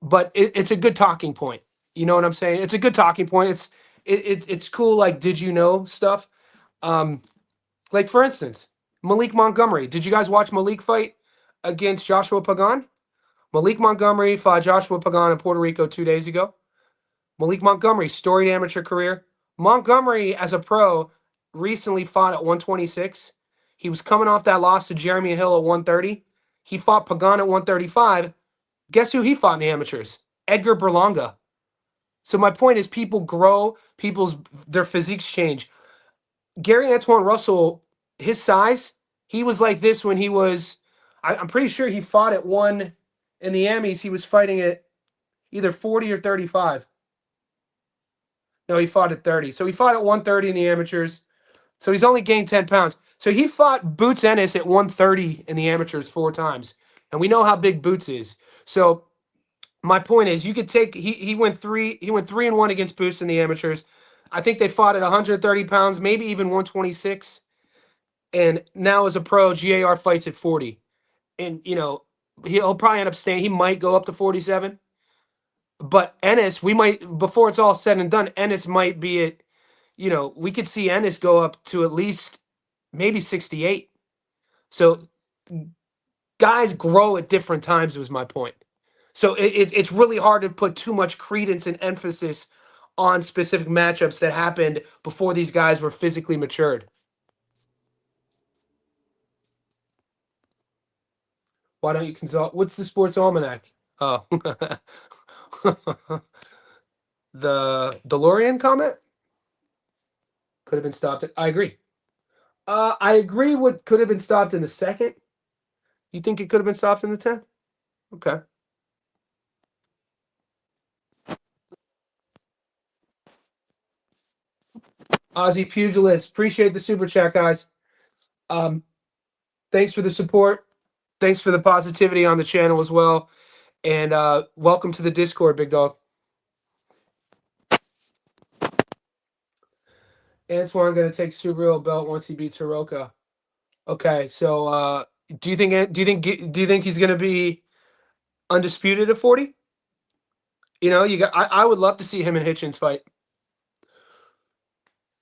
Speaker 1: but it's a good talking point. You know what I'm saying? It's a good talking point. It's cool. Like, did you know stuff? Like for instance, Malik Montgomery. Did you guys watch Malik fight against Joshua Pagan? Malik Montgomery fought Joshua Pagan in Puerto Rico 2 days ago. Malik Montgomery, storied amateur career. Montgomery, as a pro, recently fought at 126. He was coming off that loss to Jeremy Hill at 130. He fought Pagan at 135. Guess who he fought in the amateurs? Edgar Berlanga. So my point is, people grow, their physiques change. Gary Antoine Russell, his size, he was like this when he was, I'm pretty sure he fought at one in the Amis. He was fighting at either 40 or 35. No, he fought at 30. So he fought at 130 in the amateurs. So he's only gained 10 pounds. So he fought Boots Ennis at 130 in the amateurs 4 times. And we know how big Boots is. So my point is, you could take, he went 3-1 against Boots in the amateurs. I think they fought at 130 pounds, maybe even 126. And now as a pro, GAR fights at 40. And, he'll probably end up staying. He might go up to 47. But Ennis, before it's all said and done, Ennis might be at, we could see Ennis go up to at least maybe 68. So guys grow at different times was my point. So it's really hard to put too much credence and emphasis on specific matchups that happened before these guys were physically matured. Why don't you consult? What's the sports almanac? Oh, the DeLorean comment could have been stopped. I agree. I agree. What could have been stopped in the second? You think it could have been stopped in the 10th? Okay. Aussie Pugilist, appreciate the super chat, guys. Thanks for the support. Thanks for the positivity on the channel as well. And welcome to the Discord, big dog. Antoine going to take Subaru belt once he beats Hiroka. Okay, so do you think he's going to be undisputed at 40? You know, I would love to see him and Hitchens fight.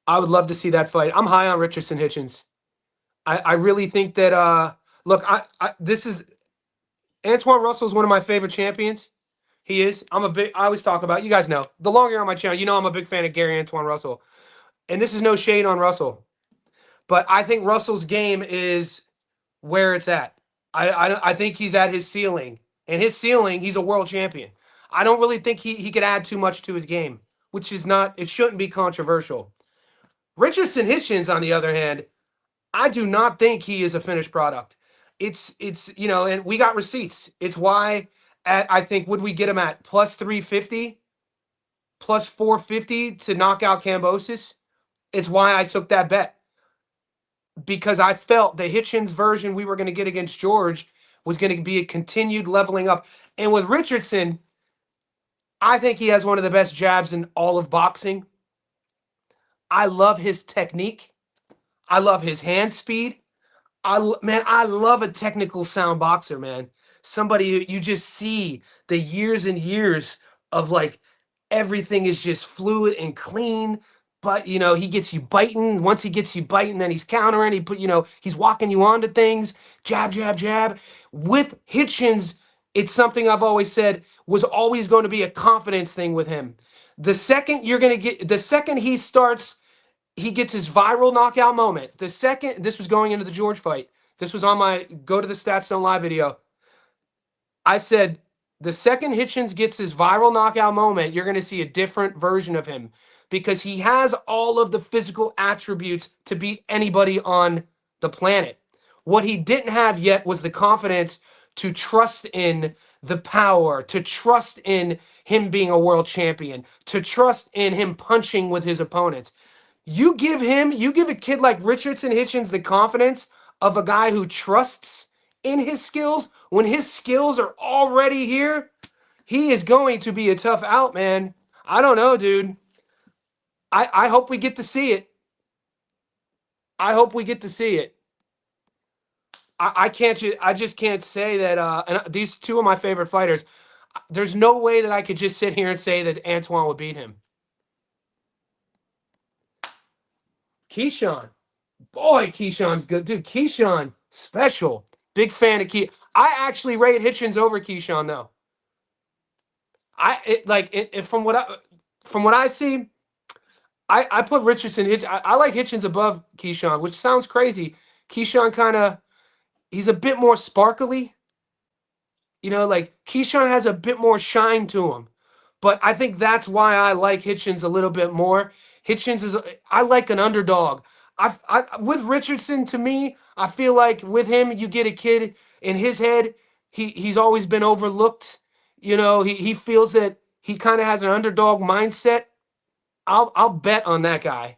Speaker 1: I would love to see that fight. I'm high on Richardson Hitchens. I really think that look, this is Antoine Russell is one of my favorite champions. He is. I always talk about, you guys know, the longer you're on my channel, you know I'm a big fan of Gary Antoine Russell. And this is no shade on Russell. But I think Russell's game is where it's at. I think he's at his ceiling. And his ceiling, he's a world champion. I don't really think he could add too much to his game, which is not, it shouldn't be controversial. Richardson Hitchens, on the other hand, I do not think he is a finished product. It's you know, and we got receipts. It's why I think, would we get him at plus 350, plus 450 to knock out Kambosos? It's why I took that bet. Because I felt the Hitchens version we were going to get against George was going to be a continued leveling up. And with Richardson, I think he has one of the best jabs in all of boxing. I love his technique. I love his hand speed. I love a technical sound boxer, man. Somebody who you just see the years and years of like everything is just fluid and clean. But you know, he gets you biting. Once he gets you biting, then he's countering. He's walking you onto things. Jab, jab, jab. With Hitchens, it's something I've always said was always going to be a confidence thing with him. The second he gets his viral knockout moment. This was going into the George fight. This was on my Go to the Stats Don't Lie video. I said, the second Hitchens gets his viral knockout moment, you're going to see a different version of him because he has all of the physical attributes to beat anybody on the planet. What he didn't have yet was the confidence to trust in the power, to trust in him being a world champion, to trust in him punching with his opponents. You give a kid like Richardson Hitchens the confidence of a guy who trusts in his skills. When his skills are already here, he is going to be a tough out, man. I don't know, dude. I hope we get to see it. I hope we get to see it. I just can't say that. And these two are my favorite fighters. There's no way that I could just sit here and say that Antoine would beat him. Keyshawn. Boy, Keyshawn's good. Dude, Keyshawn, special. Big fan of Keyshawn. I actually rate Hitchens over Keyshawn, though. From what I see, I put Richardson I like Hitchens above Keyshawn, which sounds crazy. Keyshawn he's a bit more sparkly. You know, like Keyshawn has a bit more shine to him. But I think that's why I like Hitchens a little bit more. I like an underdog. With Richardson, to me, I feel like with him, you get a kid in his head. He's always been overlooked. You know, he feels that he kind of has an underdog mindset. I'll bet on that guy.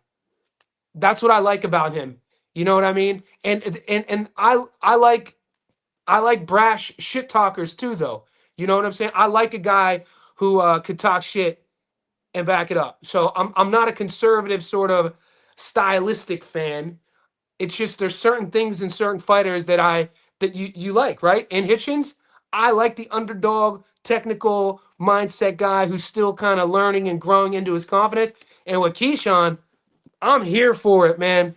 Speaker 1: That's what I like about him. You know what I mean? And I like brash shit talkers too, though. You know what I'm saying? I like a guy who could talk shit and back it up. So I'm not a conservative sort of stylistic fan. It's just there's certain things in certain fighters that you like, right? And Hitchens, I like the underdog, technical mindset guy who's still kind of learning and growing into his confidence. And with Keyshawn, I'm here for it, man.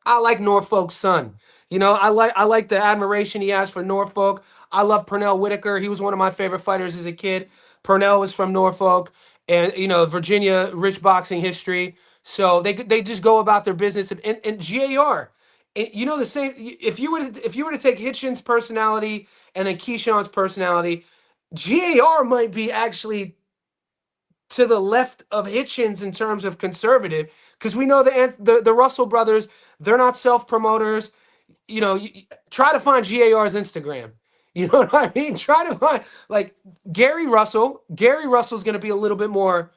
Speaker 1: I like Norfolk's son. You know, I like the admiration he has for Norfolk. I love Pernell Whitaker. He was one of my favorite fighters as a kid. Pernell was from Norfolk, and you know, Virginia, rich boxing history. So they just go about their business. And GAR, you know, the same. If you were to take Hitchens' personality and then Keyshawn's personality, GAR might be actually to the left of Hitchens in terms of conservative, because we know the Russell brothers, they're not self promoters. You know, try to find GAR's Instagram. You know what I mean? Try to find like Gary Russell. Gary Russell's going to be a little bit more,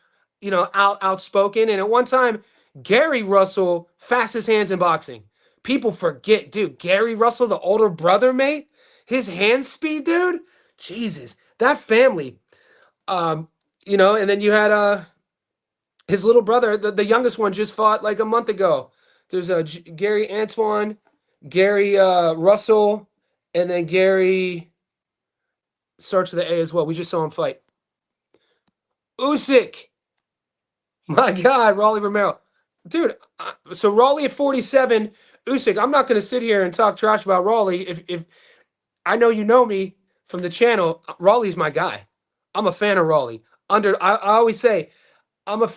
Speaker 1: outspoken. And at one time, Gary Russell, fastest hands in boxing. People forget, dude. Gary Russell, the older brother, mate, his hand speed, dude. Jesus, that family. Um, and then you had his little brother, the youngest one, just fought like a month ago. There's Gary Antoine, Gary Russell, and then Gary starts with the A as well. We just saw him fight. Usyk, my God, Raleigh Romero, dude. So Raleigh at 47, Usyk. I'm not going to sit here and talk trash about Raleigh. If I know me from the channel, Raleigh's my guy. I'm a fan of Raleigh. I always say I'm a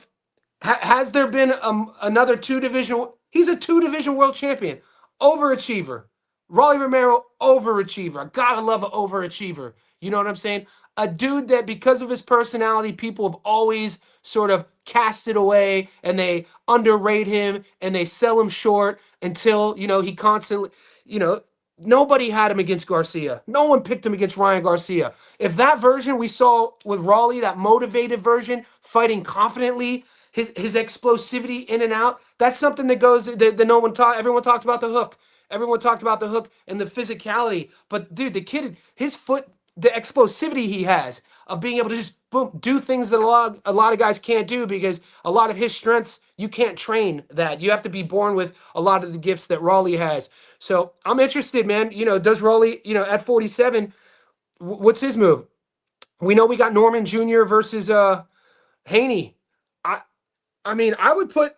Speaker 1: has there been another two division? He's a two-division world champion, overachiever. Raleigh Romero, overachiever. I gotta love an overachiever. You know what I'm saying? A dude that, because of his personality, people have always sort of casted away, and they underrate him and they sell him short until he constantly, you know. Nobody had him against Garcia. No one picked him against Ryan Garcia. If that version we saw with Raleigh, that motivated version, fighting confidently, his explosivity in and out, that's something that goes that no one talked. Everyone talked about the hook. Everyone talked about the hook and the physicality. But dude, the kid, his foot, the explosivity he has of being able to just boom, do things that a lot of guys can't do, because a lot of his strengths you can't train that. You have to be born with a lot of the gifts that Raleigh has. So I'm interested, man. Does Raleigh, at 47, what's his move? We know we got Norman Jr. versus Haney. I I mean, I would put,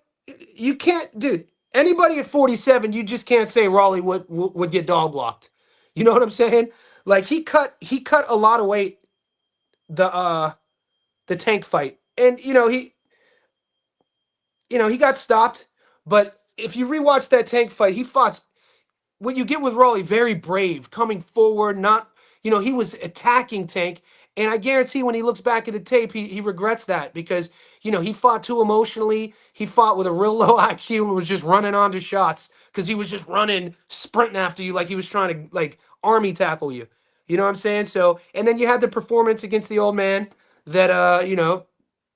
Speaker 1: you can't, dude. Anybody at 47, you just can't say Raleigh would get dog walked. You know what I'm saying? Like he cut a lot of weight the Tank fight, and he got stopped. But if you rewatch that Tank fight, he fought what you get with Raleigh, very brave, coming forward, not, he was attacking Tank. And I guarantee when he looks back at the tape, he regrets that, because, he fought too emotionally. He fought with a real low IQ and was just running onto shots because he was just running, sprinting after you like he was trying to, like, army tackle you. You know what I'm saying? So, and then you had the performance against the old man that,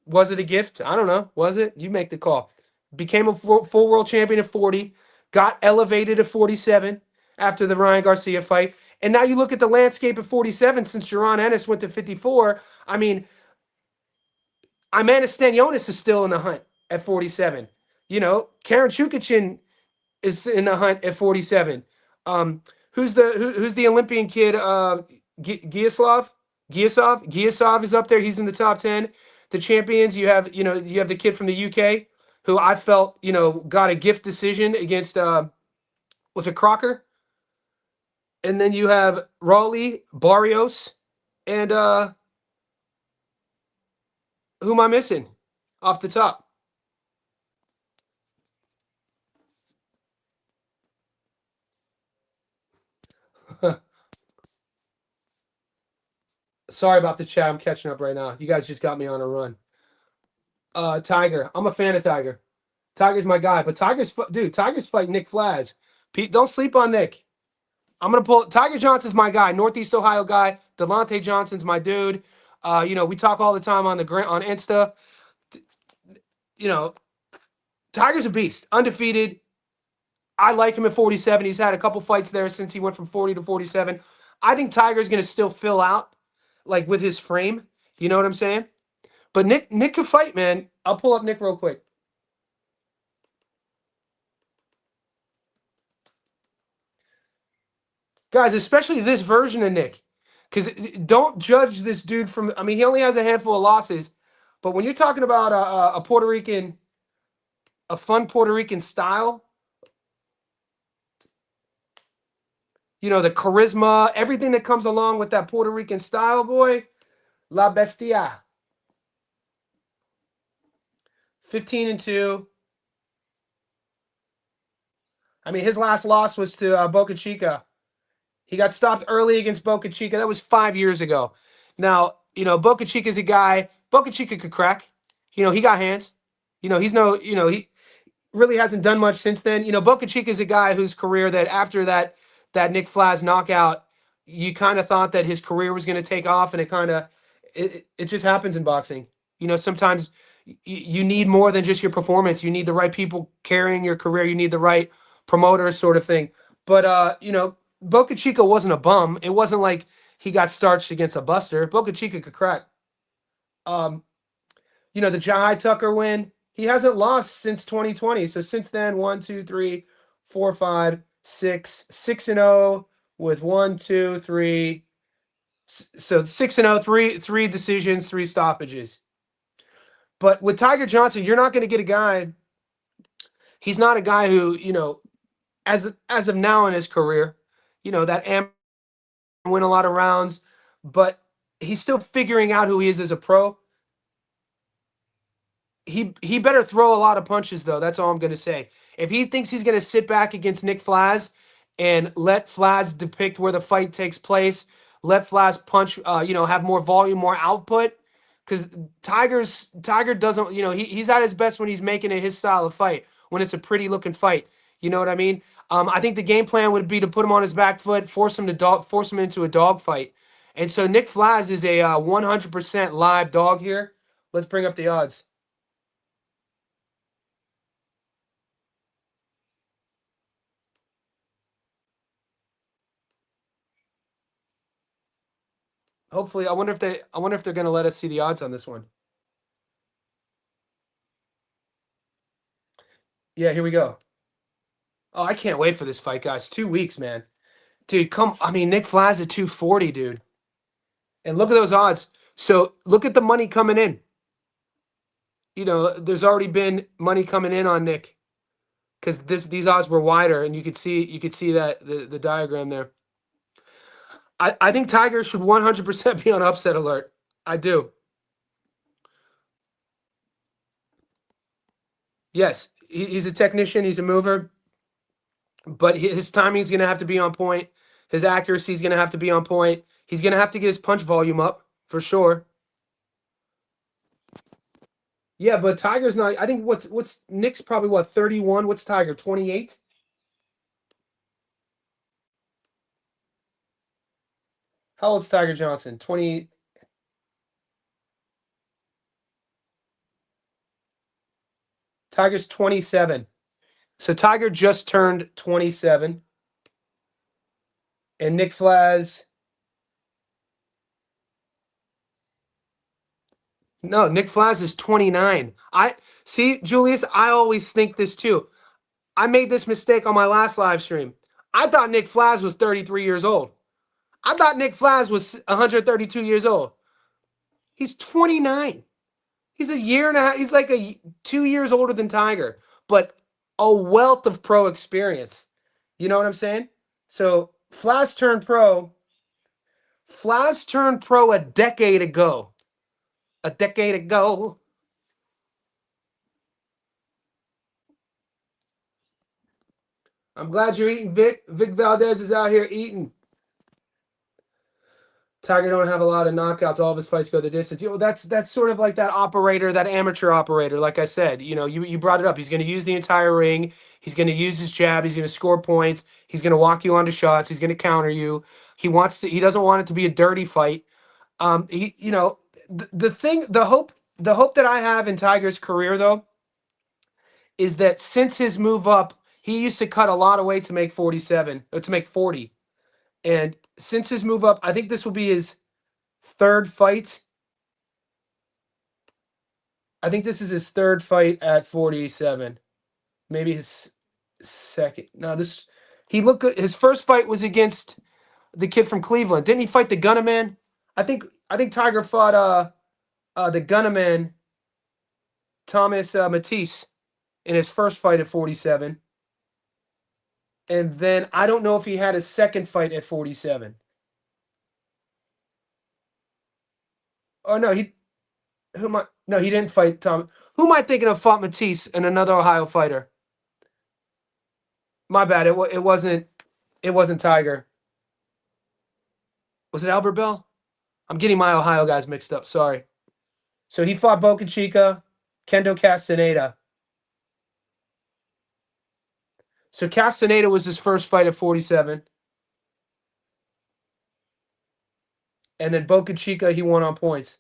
Speaker 1: was it a gift? I don't know. Was it? You make the call. Became a full world champion at 40, got elevated at 47 after the Ryan Garcia fight. And now you look at the landscape at 47 since Jaron Ennis went to 54. I mean, Imanis Stanionis is still in the hunt at 47. Karen Chukachin is in the hunt at 47. Who's the Olympian kid? Giaslav? Giasov is up there. He's in the top 10. The champions, you have the kid from the UK who I felt, got a gift decision against was it Crocker? And then you have Raleigh, Barrios, and who am I missing off the top? Sorry about the chat. I'm catching up right now. You guys just got me on a run. Tiger. I'm a fan of Tiger. Tiger's my guy. But Tiger's fighting Nick Flaz. Pete, don't sleep on Nick. I'm gonna pull Tiger Johnson's my guy, Northeast Ohio guy. Delonte Johnson's my dude. We talk all the time on Insta. Tiger's a beast, undefeated. I like him at 47. He's had a couple fights there since he went from 40 to 47. I think Tiger's gonna still fill out, like, with his frame. You know what I'm saying? But Nick can fight, man. I'll pull up Nick real quick. Guys, especially this version of Nick. Because don't judge this dude from, I mean, he only has a handful of losses. But when you're talking about a Puerto Rican, a fun Puerto Rican style, the charisma, everything that comes along with that Puerto Rican style, boy. La Bestia. 15-2. I mean, his last loss was to Boca Chica. He got stopped early against Boca Chica. That was 5 years ago. Now, Boca Chica's a guy. Boca Chica could crack. He got hands. He's no, he really hasn't done much since then. Boca Chica is a guy whose career that after that Nick Flaz knockout, you kind of thought that his career was going to take off, and it just happens in boxing. Sometimes you need more than just your performance. You need the right people carrying your career. You need the right promoter, sort of thing. But Boca Chica wasn't a bum. It wasn't like he got starched against a buster. Boca Chica could crack. The Jai Tucker win. He hasn't lost since 2020. So since then, 1, 2, 3, 4, 5, 6, 6-0 with 1, 2, 3. So 6-0, three decisions, 3 stoppages. But with Tiger Johnson, you're not going to get a guy. He's not a guy who, as of now in his career, that win a lot of rounds, but he's still figuring out who he is as a pro. He better throw a lot of punches, though. That's all I'm going to say. If he thinks he's going to sit back against Nick Flaz and let Flaz depict where the fight takes place, let Flaz punch, have more volume, more output, because Tiger doesn't, he's at his best when he's making it his style of fight, when it's a pretty looking fight. You know what I mean? I think the game plan would be to put him on his back foot, force him into a dog fight. And so Nick Flaz is a 100% live dog here. Let's bring up the odds. Hopefully, I wonder if they're going to let us see the odds on this one. Yeah, here we go. Oh, I can't wait for this fight, guys. 2 weeks, man. Dude, Nick Flaz at 240, dude. And look at those odds. So look at the money coming in. There's already been money coming in on Nick because these odds were wider, and you could see that the diagram there. I think Tiger should 100% be on upset alert. I do. Yes, he's a technician. He's a mover. But his timing is going to have to be on point. His accuracy is going to have to be on point. He's going to have to get his punch volume up for sure. Yeah, but Tiger's not. I think what's Nick's probably 31. What's Tiger, 28? How old's Tiger Johnson? 20. Tiger's 27. So Tiger just turned 27. And Nick Flaz. No, Nick Flaz is 29. I see, Julius, I always think this too. I made this mistake on my last live stream. I thought Nick Flaz was 33 years old. I thought Nick Flaz was 132 years old. He's 29. He's a year and a half. He's like 2 years older than Tiger, but a wealth of pro experience. You know what I'm saying? So Flaz turned pro. Flaz turned pro a decade ago. A decade ago. I'm glad you're eating, Vic. Vic Valdez is out here eating. Tiger don't have a lot of knockouts. All of his fights go the distance. That's sort of like that operator, that amateur operator. Like I said, you brought it up. He's going to use the entire ring. He's going to use his jab. He's going to score points. He's going to walk you onto shots. He's going to counter you. He doesn't want it to be a dirty fight. The hope that I have in Tiger's career though is that since his move up, he used to cut a lot of weight to make 47 or to make 40. And since his move up, I think this will be his third fight. I think this is his third fight at 47. Maybe his second. No, he looked good. His first fight was against the kid from Cleveland. Didn't he fight the Gunnerman? I think Tiger fought the Gunnerman, Thomas Matisse, in his first fight at 47. And then I don't know if he had his second fight at 47. Oh no, he didn't fight Tom. Who am I thinking of fought Matisse and another Ohio fighter? My bad. It wasn't Tiger. Was it Albert Bell? I'm getting my Ohio guys mixed up. Sorry. So he fought Boca Chica, Kendo Castaneda. So Castaneda was his first fight at 47. And then Boca Chica, he won on points.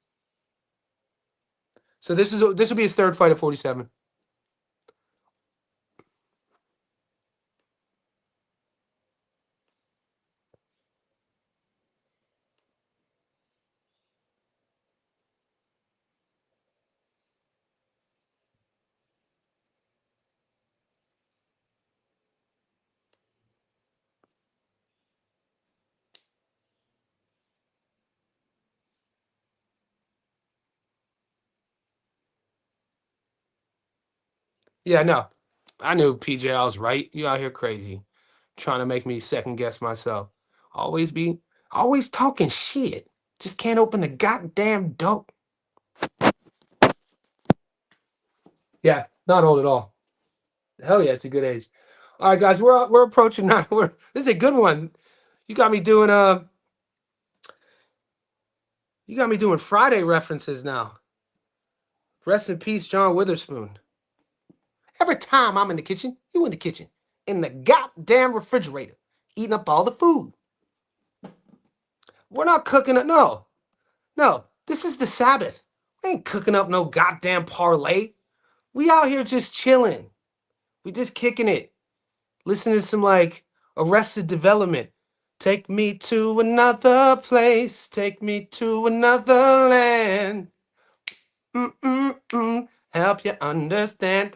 Speaker 1: So this will be his third fight at 47. Yeah, no. I knew PJ, I was right. You out here crazy. Trying to make me second guess myself. Always be always talking shit. Just can't open the goddamn door. Yeah, not old at all. Hell yeah, it's a good age. All right, guys, we're approaching now. This is a good one. You got me doing Friday references now. Rest in peace, John Witherspoon. Every time I'm in the kitchen, you in the kitchen. In the goddamn refrigerator. Eating up all the food. We're not cooking it. No. No. This is the Sabbath. We ain't cooking up no goddamn parlay. We out here just chilling. We just kicking it. Listening to some like Arrested Development. Take me to another place. Take me to another land. Help you understand.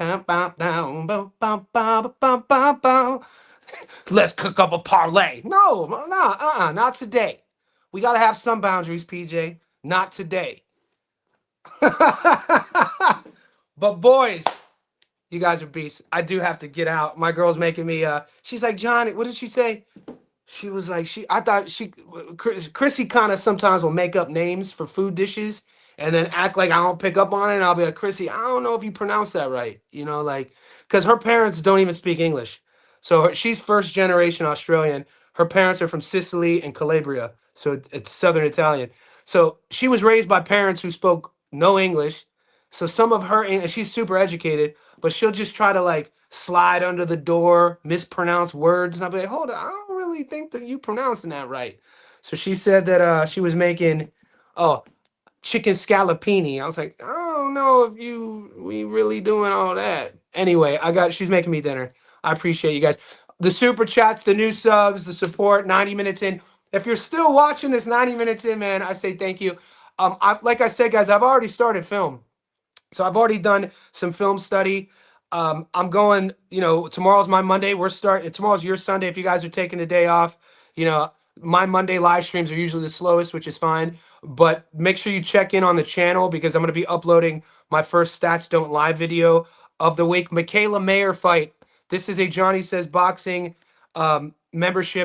Speaker 1: Let's cook up a parlay. No, not today. We gotta have some boundaries, PJ. Not today. But boys, you guys are beasts. I do have to get out. My girl's making me. She's like, Johnny, what did she say? She was like, Chrissy kind of sometimes will make up names for food dishes and then act like I don't pick up on it. And I'll be like, Chrissy, I don't know if you pronounce that right. You know, like, because her parents don't even speak English. So she's first generation Australian. Her parents are from Sicily and Calabria. So it's Southern Italian. So she was raised by parents who spoke no English. So some of her, and she's super educated, but she'll just try to like slide under the door, mispronounce words. And I'll be like, hold on, I don't really think that you pronouncing that right. So she said that she was making, chicken scallopini. I was like, I don't know if we really doing all that. Anyway, she's making me dinner. I appreciate you guys. The super chats, the new subs, the support, 90 minutes in. If you're still watching this 90 minutes in, man, I say thank you. Like I said, guys, I've already started film. So I've already done some film study. I'm going, tomorrow's my Monday. Tomorrow's your Sunday. If you guys are taking the day off, my Monday live streams are usually the slowest, which is fine. But make sure you check in on the channel because I'm going to be uploading my first Stats Don't Lie video of the week. Michaela Mayer fight. This is a Johnny Says Boxing membership.